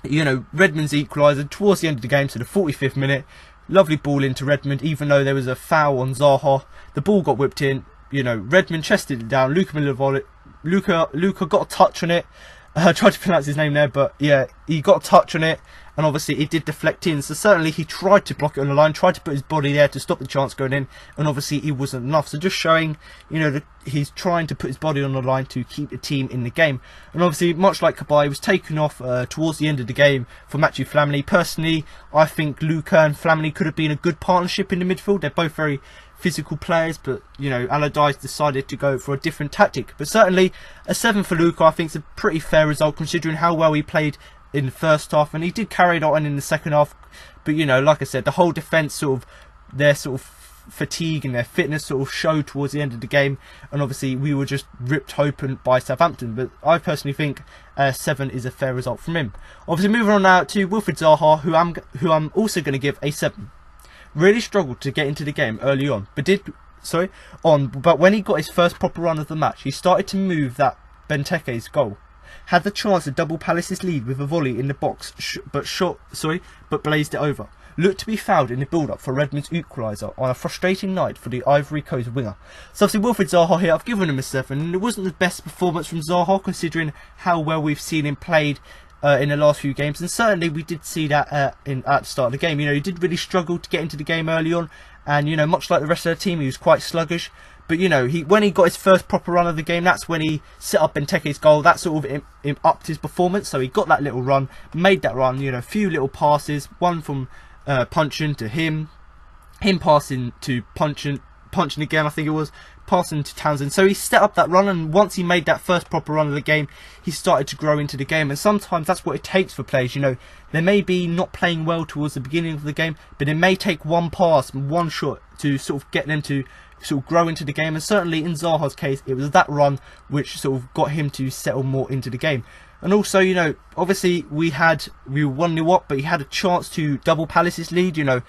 you know, Redmond's equaliser towards the end of the game, so the 45th minute, lovely ball into Redmond, even though there was a foul on Zaha. The ball got whipped in, you know, Redmond chested it down, Luca got a touch on it. I tried to pronounce his name there, but yeah, he got a touch on it, and obviously it did deflect in. So certainly he tried to block it on the line, tried to put his body there to stop the chance going in, and obviously it wasn't enough. So just showing, you know, that he's trying to put his body on the line to keep the team in the game. And obviously, much like Kabay, he was taken off towards the end of the game for Matthew Flamini. Personally, I think Luca and Flamini could have been a good partnership in the midfield. They're both very physical players, but you know, Allardyce decided to go for a different tactic. But certainly a 7 for Luca, I think, is a pretty fair result considering how well he played in the first half, and he did carry it on in the second half. But you know, like I said, the whole defence sort of, their sort of fatigue and their fitness sort of showed towards the end of the game, and obviously we were just ripped open by Southampton. But I personally think 7 is a fair result from him. Obviously moving on now to Wilfried Zaha, who I'm also going to give a 7. Really struggled to get into the game early on, but when he got his first proper run of the match, he started to move that Benteke's goal. Had the chance to double Palace's lead with a volley in the box, but blazed it over. Looked to be fouled in the build-up for Redmond's equaliser on a frustrating night for the Ivory Coast winger. So obviously Wilfried Zaha here, I've given him a 7, and it wasn't the best performance from Zaha considering how well we've seen him played in the last few games, and certainly we did see that at the start of the game. You know, he did really struggle to get into the game early on, and you know, much like the rest of the team, he was quite sluggish. But you know, when he got his first proper run of the game, that's when he set up Benteke's goal. That sort of upped his performance. So he got that little run, made that run. You know, a few little passes, one from Punchin to him passing to Punchin again, I think it was, passing to Townsend. So he set up that run, and once he made that first proper run of the game, he started to grow into the game. And sometimes that's what it takes for players. You know, they may be not playing well towards the beginning of the game, but it may take one pass, one shot to sort of get them to sort of grow into the game. And certainly in Zaha's case, it was that run which sort of got him to settle more into the game. And also, you know, obviously we were 1-0 up, but he had a chance to double Palace's lead, you know.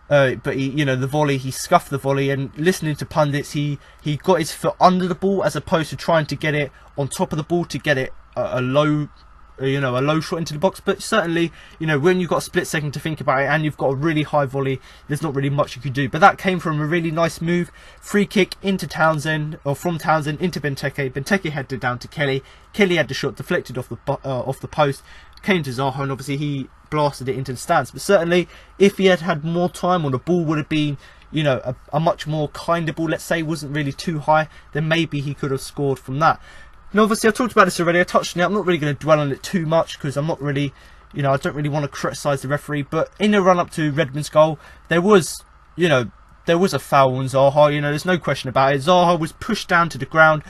But he, you know, the volley, he scuffed the volley, and listening to pundits, he got his foot under the ball as opposed to trying to get it on top of the ball to get it a low shot into the box. But certainly, you know, when you've got a split second to think about it and you've got a really high volley, there's not really much you can do. But that came from a really nice move, free kick into Townsend, or from Townsend into Benteke. Benteke headed down to Kelly. Kelly had the shot deflected off the post, came to Zaha, and obviously he blasted it into the stands. But certainly, if he had had more time, or the ball would have been, you know, a much more kinder ball, let's say, wasn't really too high, then maybe he could have scored from that. And obviously, I've talked about this already, I touched on it, I'm not really going to dwell on it too much, because I'm not really, you know, I don't really want to criticise the referee. But in the run-up to Redmond's goal, there was, you know, there was a foul on Zaha, you know, there's no question about it. Zaha was pushed down to the ground,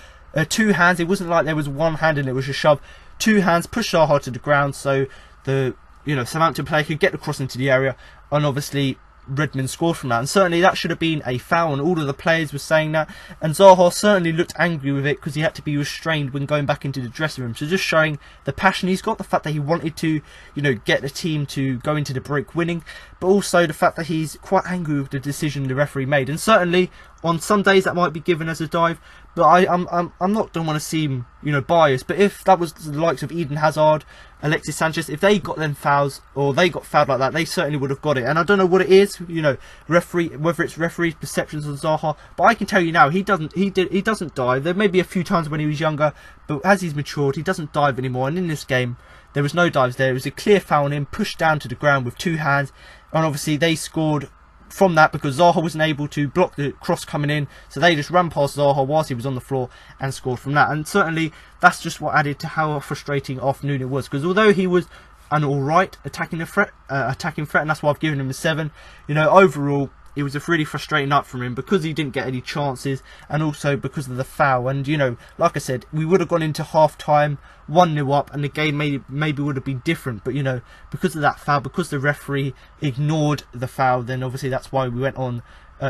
2 hands, it wasn't like there was one hand and it was a shove. 2 hands pushed Zaha to the ground, so the, you know, Southampton player could get the cross into the area, and obviously Redmond scored from that. And certainly that should have been a foul, and all of the players were saying that. And Zaha certainly looked angry with it, because he had to be restrained when going back into the dressing room. So just showing the passion he's got, the fact that he wanted to, you know, get the team to go into the break winning, but also the fact that he's quite angry with the decision the referee made. And certainly on some days that might be given as a dive, but I'm not, don't want to seem, you know, biased, but if that was the likes of Eden Hazard, Alexis Sanchez, if they got them fouls, or they got fouled like that, they certainly would have got it. And I don't know what it is, you know, whether it's referee's perceptions of Zaha, but I can tell you now, he doesn't dive. There may be a few times when he was younger, but as he's matured, he doesn't dive anymore. And in this game, there was no dives there. It was a clear foul on him, pushed down to the ground with 2 hands, and obviously they scored from that because Zaha wasn't able to block the cross coming in, so they just ran past Zaha whilst he was on the floor and scored from that. And certainly that's just what added to how frustrating afternoon it was, because although he was an alright attacking threat, and that's why I've given him a 7, you know, overall it was a really frustrating night from him because he didn't get any chances, and also because of the foul. And you know, like I said, we would have gone into half time 1-0 up, and the game maybe would have been different. But you know, because of that foul, because the referee ignored the foul, then obviously that's why we went on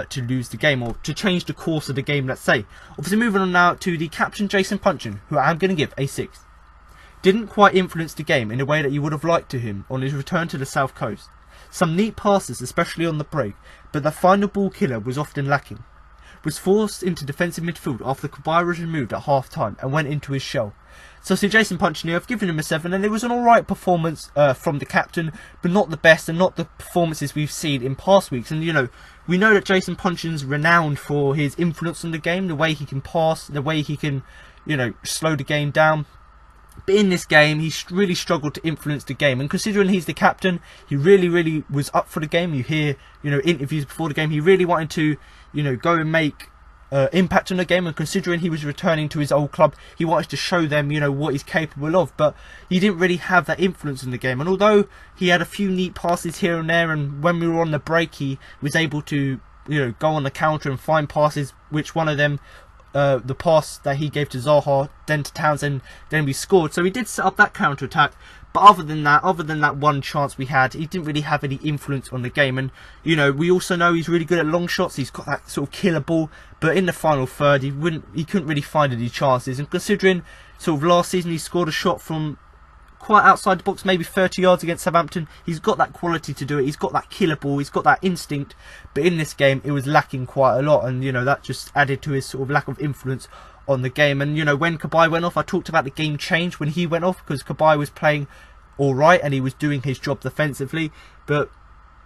to lose the game, or to change the course of the game, let's say. Obviously, moving on now to the captain, Jason Puncheon, who I'm going to give a 6. Didn't quite influence the game in a way that you would have liked to him on his return to the South Coast. Some neat passes, especially on the break, but the final ball killer was often lacking. Was forced into defensive midfield after Kabay was removed at half time and went into his shell. So Jason Puncheon, I've given him a 7, and it was an alright performance from the captain, but not the best and not the performances we've seen in past weeks. And you know, we know that Jason Puncheon's renowned for his influence on the game, the way he can pass, the way he can, you know, slow the game down. But in this game, he really struggled to influence the game. And considering he's the captain, he really was up for the game. You hear, you know, interviews before the game. He really wanted to, you know, go and make impact on the game. And considering he was returning to his old club, he wanted to show them, you know, what he's capable of. But he didn't really have that influence in the game. And although he had a few neat passes here and there, and when we were on the break, he was able to, you know, go on the counter and find passes, which one of them, the pass that he gave to Zaha, then to Townsend, then we scored. So he did set up that counter attack, but other than that one chance we had, he didn't really have any influence on the game. And you know, we also know he's really good at long shots. He's got that sort of killer ball, but in the final third, he couldn't really find any chances. And considering sort of last season he scored a shot from quite outside the box, maybe 30 yards against Southampton, he's got that quality to do it. He's got that killer ball, he's got that instinct, but in this game it was lacking quite a lot. And you know, that just added to his sort of lack of influence on the game. And you know, when Kabay went off, I talked about the game change when he went off, because Kabay was playing alright and he was doing his job defensively, but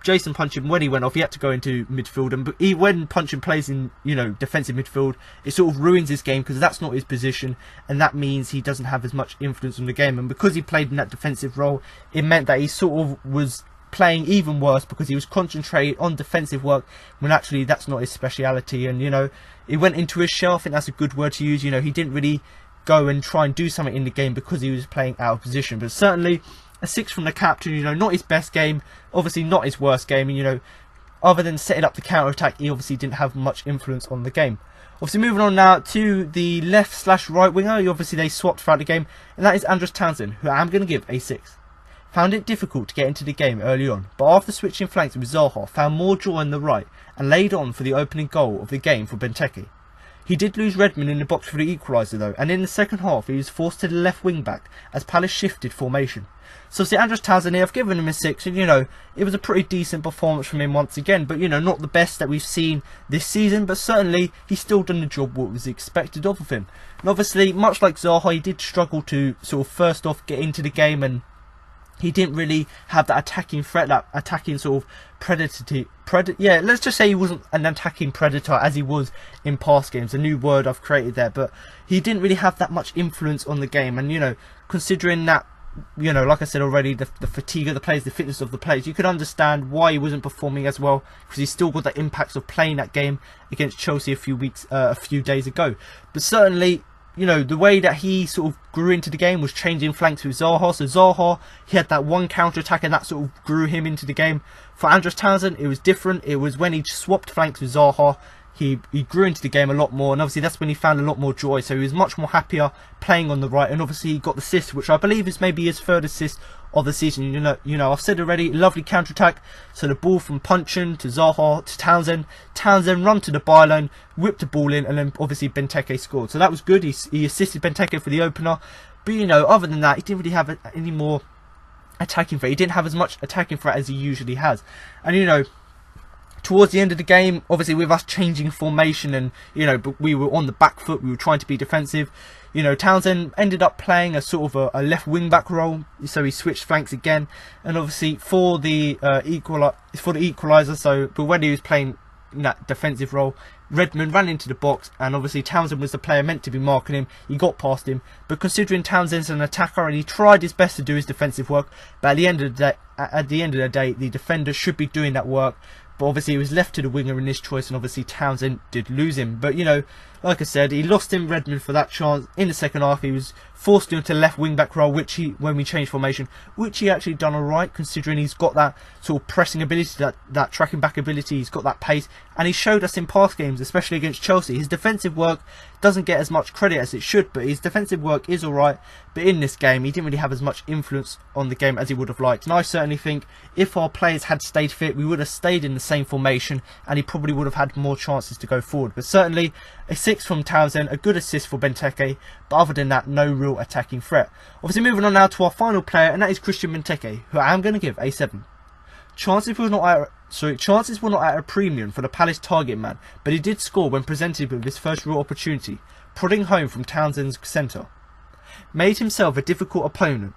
Jason Puncheon, when he went off, he had to go into midfield. And when Puncheon plays in, you know, defensive midfield, it sort of ruins his game, because that's not his position, and that means he doesn't have as much influence on the game. And because he played in that defensive role, it meant that he sort of was playing even worse, because he was concentrated on defensive work when actually that's not his speciality. And you know, he went into his shell. I think that's a good word to use. You know, he didn't really go and try and do something in the game because he was playing out of position. But certainly a 6 from the captain. You know, not his best game, obviously not his worst game. And you know, other than setting up the counter attack, he obviously didn't have much influence on the game. Obviously, moving on now to the left/right winger. Obviously they swapped throughout the game, and that is Andros Townsend, who I'm going to give a 6. Found it difficult to get into the game early on, but after switching flanks with Zaha, found more joy on the right and laid on for the opening goal of the game for Benteke. He did lose Redmond in the box for the equaliser though, and in the second half he was forced to the left wing back as Palace shifted formation. So see, Andros Townsend here, I've given him a 6, and you know, it was a pretty decent performance from him once again, but you know, not the best that we've seen this season, but certainly he's still done the job what was expected of him. And obviously, much like Zaha, he did struggle to sort of first off get into the game, and he didn't really have that attacking threat, that attacking sort of yeah, let's just say he wasn't an attacking predator as he was in past games, a new word I've created there, but he didn't really have that much influence on the game. And you know, considering that, you know, like I said already, the fatigue of the players, the fitness of the players, you could understand why he wasn't performing as well, because he's still got the impacts of playing that game against Chelsea a few days ago. But certainly, you know, the way that he sort of grew into the game was changing flanks with Zaha. So Zaha, he had that one counter attack, and that sort of grew him into the game. For Andros Townsend, it was different. It was when he swapped flanks with Zaha, he grew into the game a lot more, and obviously that's when he found a lot more joy. So he was much more happier playing on the right, and obviously he got the assist, which I believe is maybe his third assist of the season. You know, I've said already, lovely counter attack. So the ball from Puncheon to Zaha to Townsend run to the byline, whipped the ball in, and then obviously Benteke scored. So that was good. He assisted Benteke for the opener. But you know, other than that, he didn't really have any more attacking threat. He didn't have as much attacking threat as he usually has. And you know, towards the end of the game, obviously with us changing formation, and you know, but we were on the back foot, we were trying to be defensive. You know, Townsend ended up playing a sort of a left wing back role, so he switched flanks again, and obviously for the equaliser. So, but when he was playing in that defensive role, Redmond ran into the box, and obviously Townsend was the player meant to be marking him. He got past him, but considering Townsend's an attacker and he tried his best to do his defensive work, but at the end of the day, the defender should be doing that work. But obviously he was left to the winger in this choice, and obviously Townsend did lose him. But you know, like I said, he lost in Redmond for that chance. In the second half, he was forced into left wing back role, which when we changed formation, which he actually done alright, considering he's got that sort of pressing ability, that tracking back ability, he's got that pace, and he showed us in past games, especially against Chelsea. His defensive work doesn't get as much credit as it should, but his defensive work is alright. But in this game, he didn't really have as much influence on the game as he would have liked. And I certainly think if our players had stayed fit, we would have stayed in the same formation, and he probably would have had more chances to go forward. But certainly a 6 from Townsend, a good assist for Benteke, but other than that, no real attacking threat. Obviously, moving on now to our final player, and that is Christian Benteke, who I am going to give a 7. Chances were not at a premium for the Palace target man, but he did score when presented with his first real opportunity, prodding home from Townsend's centre. Made himself a difficult opponent.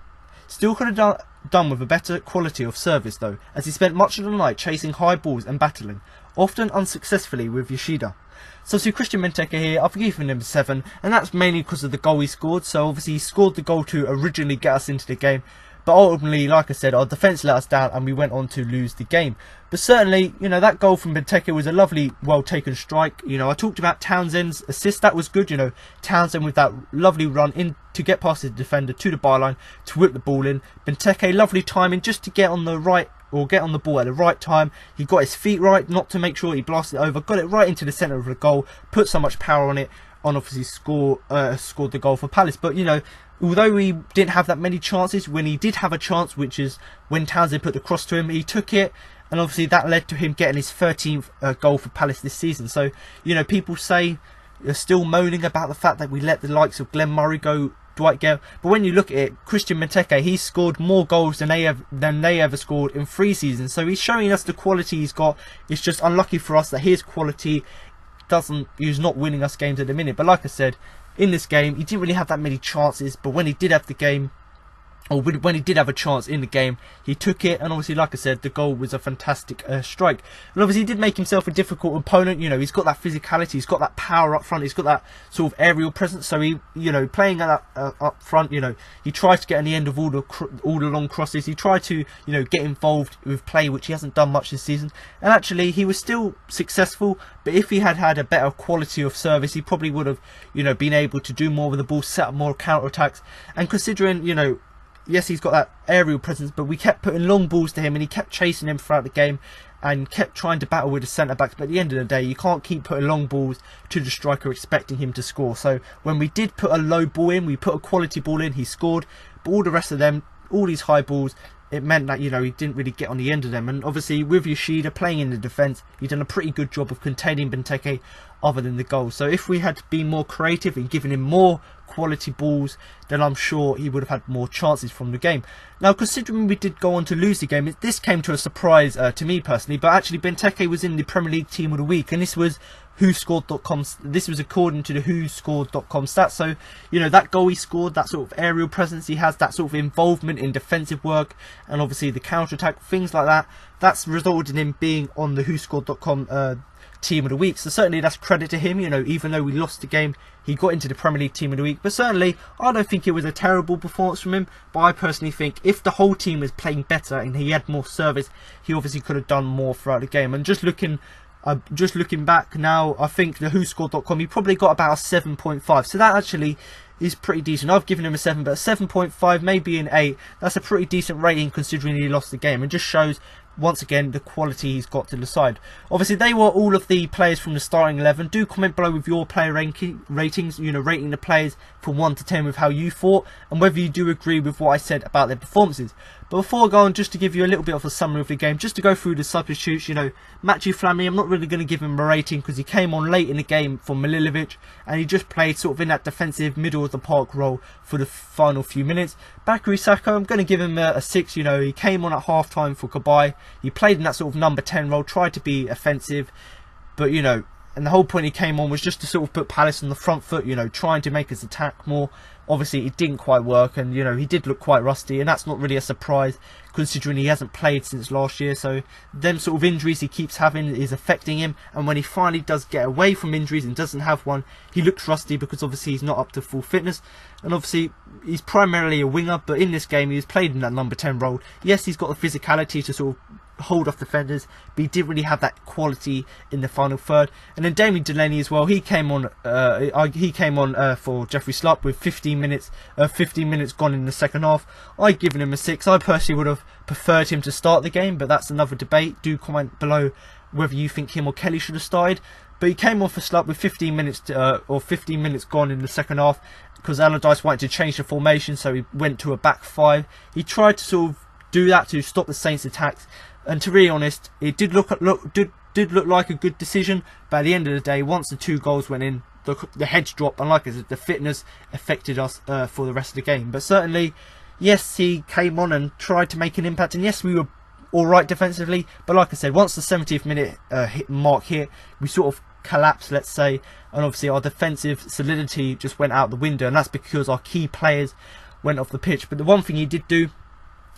Still could have done with a better quality of service though, as he spent much of the night chasing high balls and battling, often unsuccessfully with Yoshida. So to Christian Benteke here, I've given him a 7, and that's mainly because of the goal he scored. So obviously he scored the goal to originally get us into the game, but ultimately, like I said, our defence let us down and we went on to lose the game. But certainly, you know, that goal from Benteke was a lovely, well taken strike. You know, I talked about Townsend's assist, that was good. You know, Townsend with that lovely run in to get past the defender to the byline to whip the ball in. Benteke, lovely timing just to get on the right, or get on the ball at the right time. He got his feet right, not to make sure he blasted it over, got it right into the centre of the goal, put so much power on it, and obviously scored the goal for Palace. But you know, although we didn't have that many chances, when he did have a chance, which is when Townsend put the cross to him, he took it, and obviously that led to him getting his 13th goal for Palace this season. So you know, people say they're still moaning about the fact that we let the likes of Glenn Murray go, Dwight Gale, but when you look at it, Christian Benteke, he's scored more goals than they ever scored in 3 seasons. So he's showing us the quality he's got. It's just unlucky for us that his quality he's not winning us games at the minute. But like I said, in this game, he didn't really have that many chances, but when he did have the game, or when he did have a chance in the game, he took it, and obviously, like I said, the goal was a fantastic strike. And obviously, he did make himself a difficult opponent. You know, he's got that physicality, he's got that power up front, he's got that sort of aerial presence. So he, you know, playing at that up front, you know, he tries to get on the end of all the long crosses. He tried to, you know, get involved with play, which he hasn't done much this season. And actually, he was still successful. But if he had had a better quality of service, he probably would have, you know, been able to do more with the ball, set up more counter attacks. And considering, you know, yes, he's got that aerial presence, but we kept putting long balls to him and he kept chasing him throughout the game and kept trying to battle with the centre-backs. But at the end of the day, you can't keep putting long balls to the striker expecting him to score. So when we did put a low ball in, we put a quality ball in, he scored. But all the rest of them, all these high balls, it meant that, you know, he didn't really get on the end of them. And obviously with Yoshida playing in the defence, he's done a pretty good job of containing Benteke other than the goal. So if we had been more creative and given him more quality balls, then I'm sure he would have had more chances from the game. Now, considering we did go on to lose the game, this came to a surprise to me personally, but actually Benteke was in the Premier League Team of the Week, and this was WhoScored.com. This was according to the WhoScored.com stats. So, you know, that goal he scored, that sort of aerial presence he has, that sort of involvement in defensive work, and obviously the counter-attack, things like that, that's resulted in him being on the WhoScored.com Team of the Week. So certainly that's credit to him. You know, even though we lost the game, he got into the Premier League Team of the Week. But certainly I don't think it was a terrible performance from him, but I personally think if the whole team was playing better and he had more service, he obviously could have done more throughout the game. And just looking back now, I think the WhoScored.com, he probably got about a 7.5. So that actually is pretty decent. I've given him a 7, but a 7.5, maybe an 8. That's a pretty decent rating considering he lost the game, and just shows once again the quality he's got to the side. Obviously they were all of the players from the starting 11. Do comment below with your player ratings, you know, rating the players from 1 to 10 with how you thought and whether you do agree with what I said about their performances. But before I go on, just to give you a little bit of a summary of the game, just to go through the substitutes, you know, Matthew Flamini, I'm not really going to give him a rating because he came on late in the game for Milivojevic and he just played sort of in that defensive middle of the park role for the final few minutes. Bakary Saka, I'm going to give him a 6, you know, he came on at half time for Kabay. He played in that sort of number 10 role, tried to be offensive, but you know, and the whole point he came on was just to sort of put Palace on the front foot, you know, trying to make us attack more. Obviously it didn't quite work, and you know, he did look quite rusty, and that's not really a surprise considering he hasn't played since last year. So them sort of injuries he keeps having is affecting him, and when he finally does get away from injuries and doesn't have one, he looks rusty because obviously he's not up to full fitness. And obviously he's primarily a winger, but in this game he was played in that number 10 role. Yes, he's got the physicality to sort of hold off defenders, but he didn't really have that quality in the final third. And then Damien Delaney as well, he came on for Jeffrey Slupp with 15 minutes gone in the second half. I've given him a 6. I personally would have preferred him to start the game, but that's another debate. Do comment below whether you think him or Kelly should have started. But he came on for Slupp with 15 minutes gone in the second half, because Allardyce wanted to change the formation, so he went to a back 5. He tried to sort of do that to stop the Saints' attacks, and to be honest, it did look like a good decision. But at the end of the day, once the 2 goals went in, the heads dropped, and like I said, the fitness affected us for the rest of the game. But certainly, yes, he came on and tried to make an impact, and yes, we were alright defensively, but like I said, once the 70th minute mark hit, we sort of collapsed, let's say, and obviously our defensive solidity just went out the window, and that's because our key players went off the pitch. But the one thing he did do,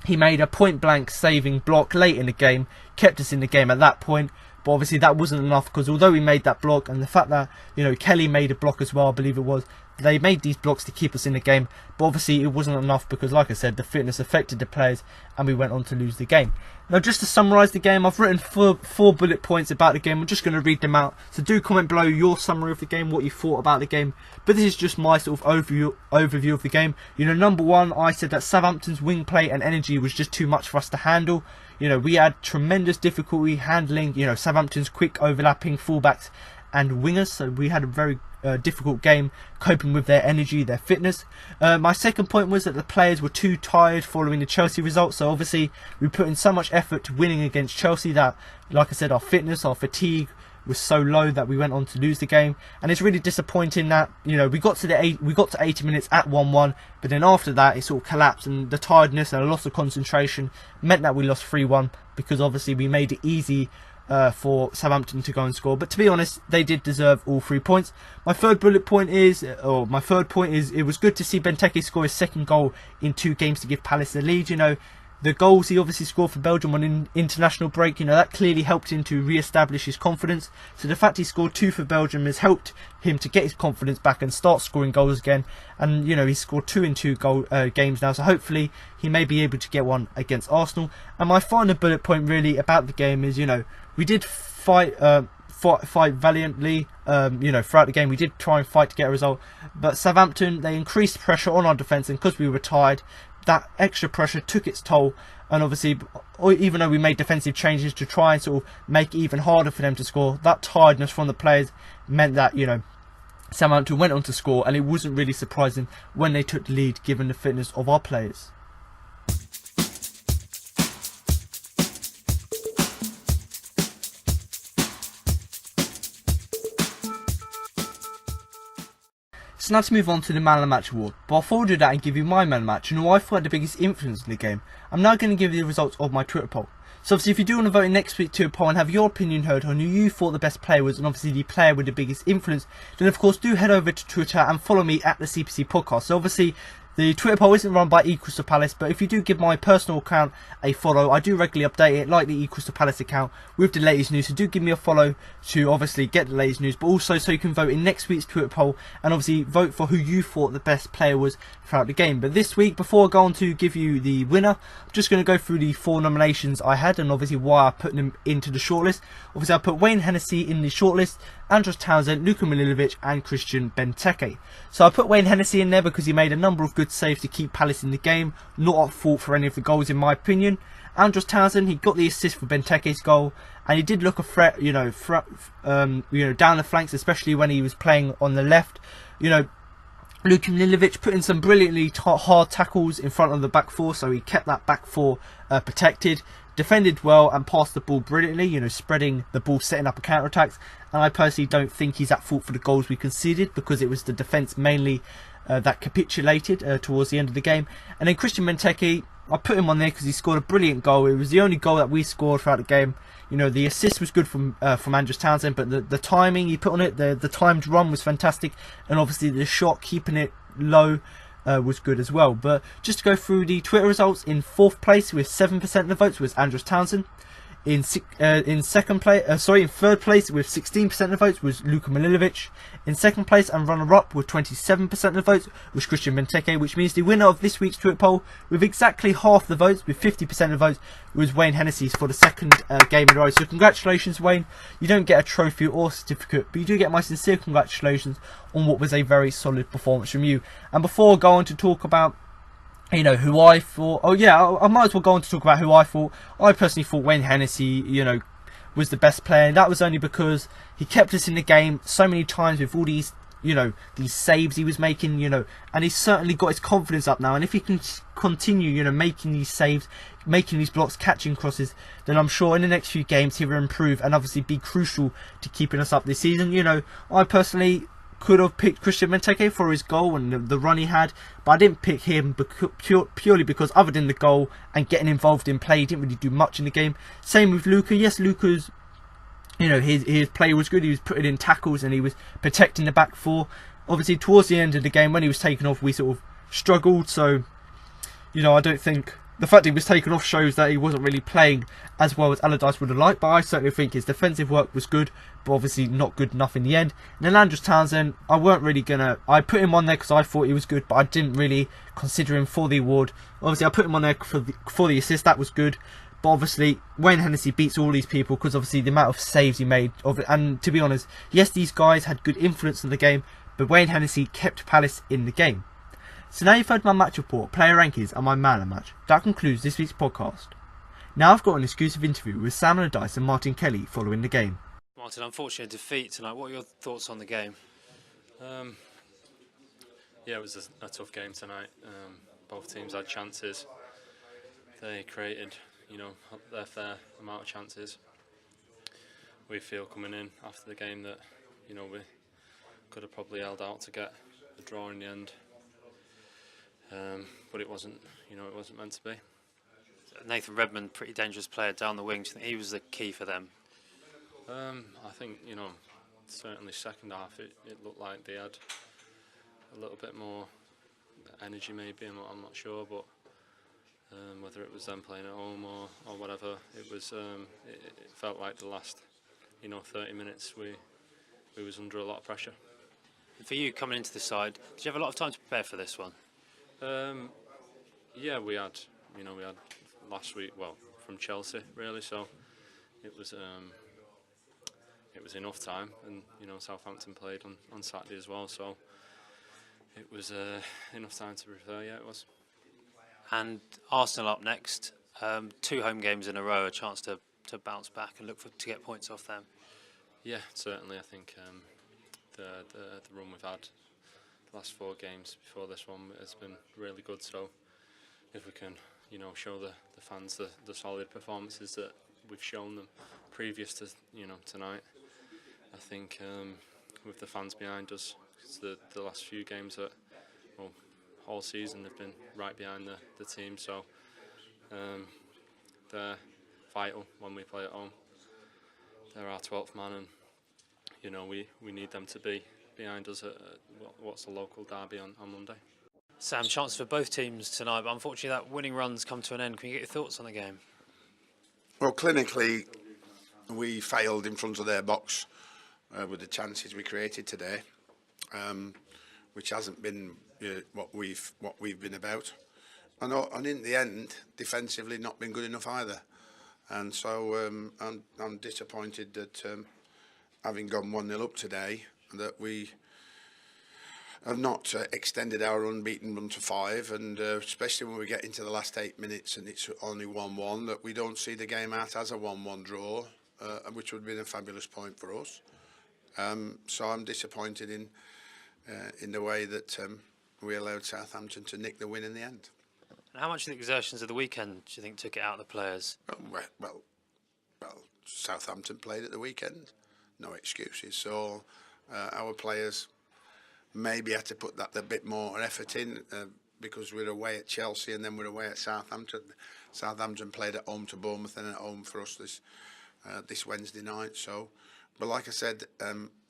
he made a point blank saving block late in the game, kept us in the game at that point. But obviously that wasn't enough, because although he made that block, and the fact that, you know, Kelly made a block as well, I believe it was, they made these blocks to keep us in the game, but obviously it wasn't enough, because like I said, the fitness affected the players and we went on to lose the game. Now, just to summarise the game, I've written four bullet points about the game. I'm just going to read them out, so do comment below your summary of the game, what you thought about the game. But this is just my sort of overview of the game. You know, number 1, I said that Southampton's wing play and energy was just too much for us to handle. You know, we had tremendous difficulty handling, you know, Southampton's quick overlapping fullbacks and wingers, so we had a very difficult game coping with their energy, their fitness. My second point was that the players were too tired following the Chelsea result, so obviously we put in so much effort to winning against Chelsea that, like I said, our fitness, our fatigue was so low that we went on to lose the game. And it's really disappointing that, you know, we got to 80 minutes at 1-1, but then after that it sort of collapsed, and the tiredness and a loss of concentration meant that we lost 3-1, because obviously we made it easy for Southampton to go and score. But to be honest, they did deserve all 3 points. My third point is it was good to see Benteke score his second goal in 2 games to give Palace the lead. You know, the goals he obviously scored for Belgium on an international break, you know, that clearly helped him to re-establish his confidence. So the fact he scored 2 for Belgium has helped him to get his confidence back and start scoring goals again. And, you know, he's scored 2 in 2 games now, so hopefully he may be able to get one against Arsenal. And my final bullet point really about the game is, you know, we did fight valiantly, you know, throughout the game. We did try and fight to get a result, but Southampton, they increased pressure on our defence, and because we were tired, that extra pressure took its toll. And obviously, even though we made defensive changes to try and sort of make it even harder for them to score, that tiredness from the players meant that, you know, Southampton went on to score, and it wasn't really surprising when they took the lead given the fitness of our players. So now to move on to the Man of the Match award. But before I do that and give you my Man of the Match and who I thought had the biggest influence in the game, I'm now going to give you the results of my Twitter poll. So obviously, if you do want to vote in next week to a poll and have your opinion heard on who you thought the best player was, and obviously the player with the biggest influence, then of course do head over to Twitter and follow me at the CPC Podcast. So obviously, the Twitter poll isn't run by Crystal Palace, but if you do give my personal account a follow, I do regularly update it like the Crystal Palace account with the latest news. So do give me a follow to obviously get the latest news, but also so you can vote in next week's Twitter poll and obviously vote for who you thought the best player was throughout the game. But this week, before I go on to give you the winner, I'm just going to go through the 4 nominations I had and obviously why I put them into the shortlist. Obviously, I put Wayne Hennessy in the shortlist, Andros Townsend, Luka Milivojevic and Christian Benteke. So I put Wayne Hennessy in there because he made a number of good saves to keep Palace in the game, not at fault for any of the goals in my opinion. Andros Townsend, he got the assist for Benteke's goal, and he did look a threat, you know, down the flanks, especially when he was playing on the left. You know, Luka Milivojevic put in some brilliantly hard tackles in front of the back 4, so he kept that back 4 protected, defended well and passed the ball brilliantly, you know, spreading the ball, setting up a counter-attacks. And I personally don't think he's at fault for the goals we conceded, because it was the defence mainly that capitulated towards the end of the game. And then Christian Benteke, I put him on there because he scored a brilliant goal. It was the only goal that we scored throughout the game. You know, the assist was good from Andros Townsend, but the timing he put on it, the timed run was fantastic, and obviously the shot, keeping it low, was good as well. But just to go through the Twitter results, in 4th place with 7% of the votes was Andros Townsend. In third place with 16% of the votes was Luka Milivojevic. In second place and runner-up with 27% of the votes was Christian Benteke, which means the winner of this week's Twitter poll with exactly half the votes, with 50% of the votes, was Wayne Hennessy for the second game in a row. So congratulations, Wayne. You don't get a trophy or certificate, but you do get my sincere congratulations on what was a very solid performance from you. And before I go on to talk about who I thought... Oh, yeah, I might as well go on to talk about who I thought. I personally thought Wayne Hennessy, was the best player. And that was only because he kept us in the game so many times with all these, these saves he was making, and he's certainly got his confidence up now. And if he can continue, making these saves, making these blocks, catching crosses, then I'm sure in the next few games he will improve and obviously be crucial to keeping us up this season. I personally could have picked Christian Benteke for his goal and the run he had, but I didn't pick him purely because other than the goal and getting involved in play, he didn't really do much in the game. Same with Luka. Yes, Luka's, his play was good. He was putting in tackles and he was protecting the back four. Obviously, towards the end of the game, when he was taken off, we sort of struggled. So, I don't think the fact that he was taken off shows that he wasn't really playing as well as Allardyce would have liked. But I certainly think his defensive work was good, but obviously not good enough in the end. And then Andros Townsend, I put him on there because I thought he was good, but I didn't really consider him for the award. Obviously, I put him on there for the assist. That was good. But obviously, Wayne Hennessy beats all these people because obviously the amount of saves he made. And to be honest, yes, these guys had good influence in the game, but Wayne Hennessy kept Palace in the game. So now you've heard my match report, player rankings and my man of the match. That concludes this week's podcast. Now I've got an exclusive interview with Sam Allardyce and Martin Kelly following the game. Martin, unfortunate defeat tonight. What are your thoughts on the game? Yeah, it was a tough game tonight. Both teams had chances. They created, their fair amount of chances. We feel coming in after the game that, we could have probably held out to get the draw in the end. But it wasn't, it wasn't meant to be. Nathan Redmond, pretty dangerous player down the wing. Do you think he was the key for them? I think, certainly second half it looked like they had a little bit more energy maybe, I'm not sure, but whether it was them playing at home or whatever, it was it felt like the last 30 minutes we was under a lot of pressure. For you coming into the side, did you have a lot of time to prepare for this one? Yeah, we had last week, from Chelsea really, so it was enough time, and Southampton played on Saturday as well, so it was enough time to prepare. Yeah, it was. And Arsenal up next, 2 home games in a row, a chance to bounce back and look to get points off them. Yeah, certainly. I think the run we've had the last 4 games before this one has been really good. So if we can, show the fans the solid performances that we've shown them previous to tonight, I think with the fans behind us, because the last few games that all season they've been right behind the team, so they're vital when we play at home. They're our 12th man, and we need them to be behind us at what's a local derby on Monday. Sam, chance for both teams tonight, but unfortunately that winning run's come to an end. Can you get your thoughts on the game? Well, clinically, we failed in front of their box with the chances we created today, which hasn't been what we've been about, and in the end, defensively, not been good enough either. And so I'm disappointed that having gone 1-0 up today, that we have not extended our unbeaten run to 5, and especially when we get into the last 8 minutes and it's only 1-1, that we don't see the game out as a 1-1 draw, which would have been a fabulous point for us. So I'm disappointed in the way that we allowed Southampton to nick the win in the end. And how much of the exertions of the weekend do you think took it out of the players? Well, Southampton played at the weekend, no excuses. So our players maybe had to put that a bit more effort in because we're away at Chelsea and then we're away at Southampton. Southampton played at home to Bournemouth and at home for us this Wednesday night. So, but like I said,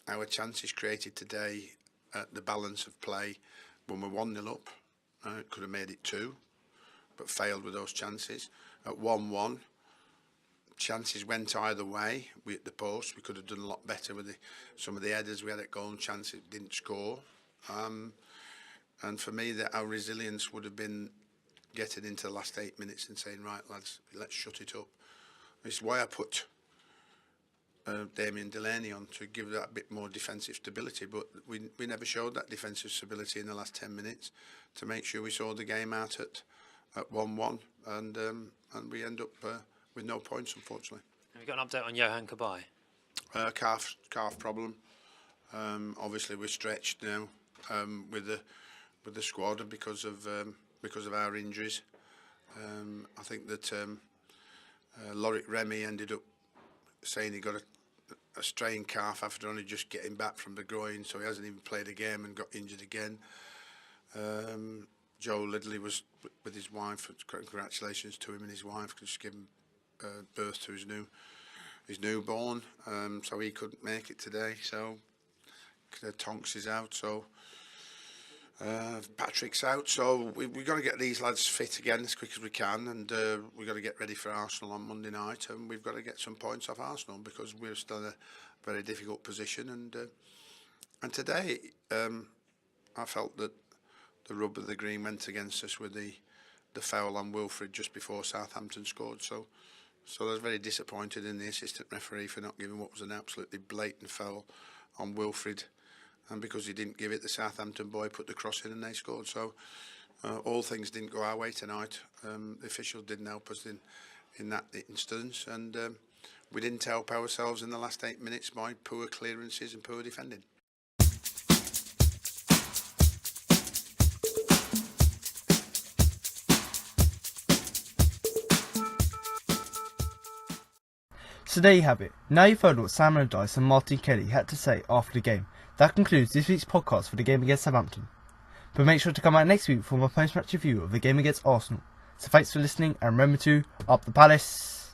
our chances created today, the balance of play, when we're 1-0 up, could have made it 2, but failed with those chances. At 1-1, chances went either way. We at the post, we could have done a lot better with some of the headers we had at goal and chances didn't score. And for me, our resilience would have been getting into the last 8 minutes and saying, right, lads, let's shut it up. This is why I put Damien Delaney on, to give that a bit more defensive stability, but we never showed that defensive stability in the last 10 minutes to make sure we saw the game out at 1-1, and we end up with no points, unfortunately. Have you got an update on Johan Cabaye? Calf problem. Obviously, we're stretched now with the squad because of our injuries. I think that Lorik Remy ended up saying he got a strained calf after only just getting back from the groin, so he hasn't even played a game and got injured again. Joe Lidley was with his wife. Congratulations to him and his wife, just giving birth to his newborn. So he couldn't make it today. So Tonks is out. So Patrick's out. So we've got to get these lads fit again as quick as we can, and we've got to get ready for Arsenal on Monday night, and we've got to get some points off Arsenal because we're still in a very difficult position. And today I felt that the rub of the green went against us with the foul on Wilfred just before Southampton scored. So I was very disappointed in the assistant referee for not giving what was an absolutely blatant foul on Wilfred, and because he didn't give it, the Southampton boy put the cross in and they scored. So all things didn't go our way tonight. The officials didn't help us in that instance, and we didn't help ourselves in the last 8 minutes by poor clearances and poor defending. So there you have it. Now you've heard what Sam Allardyce and Martin Kelly had to say after the game. That concludes this week's podcast for the game against Southampton. But make sure to come out next week for my post-match review of the game against Arsenal. So thanks for listening, and remember to up the Palace.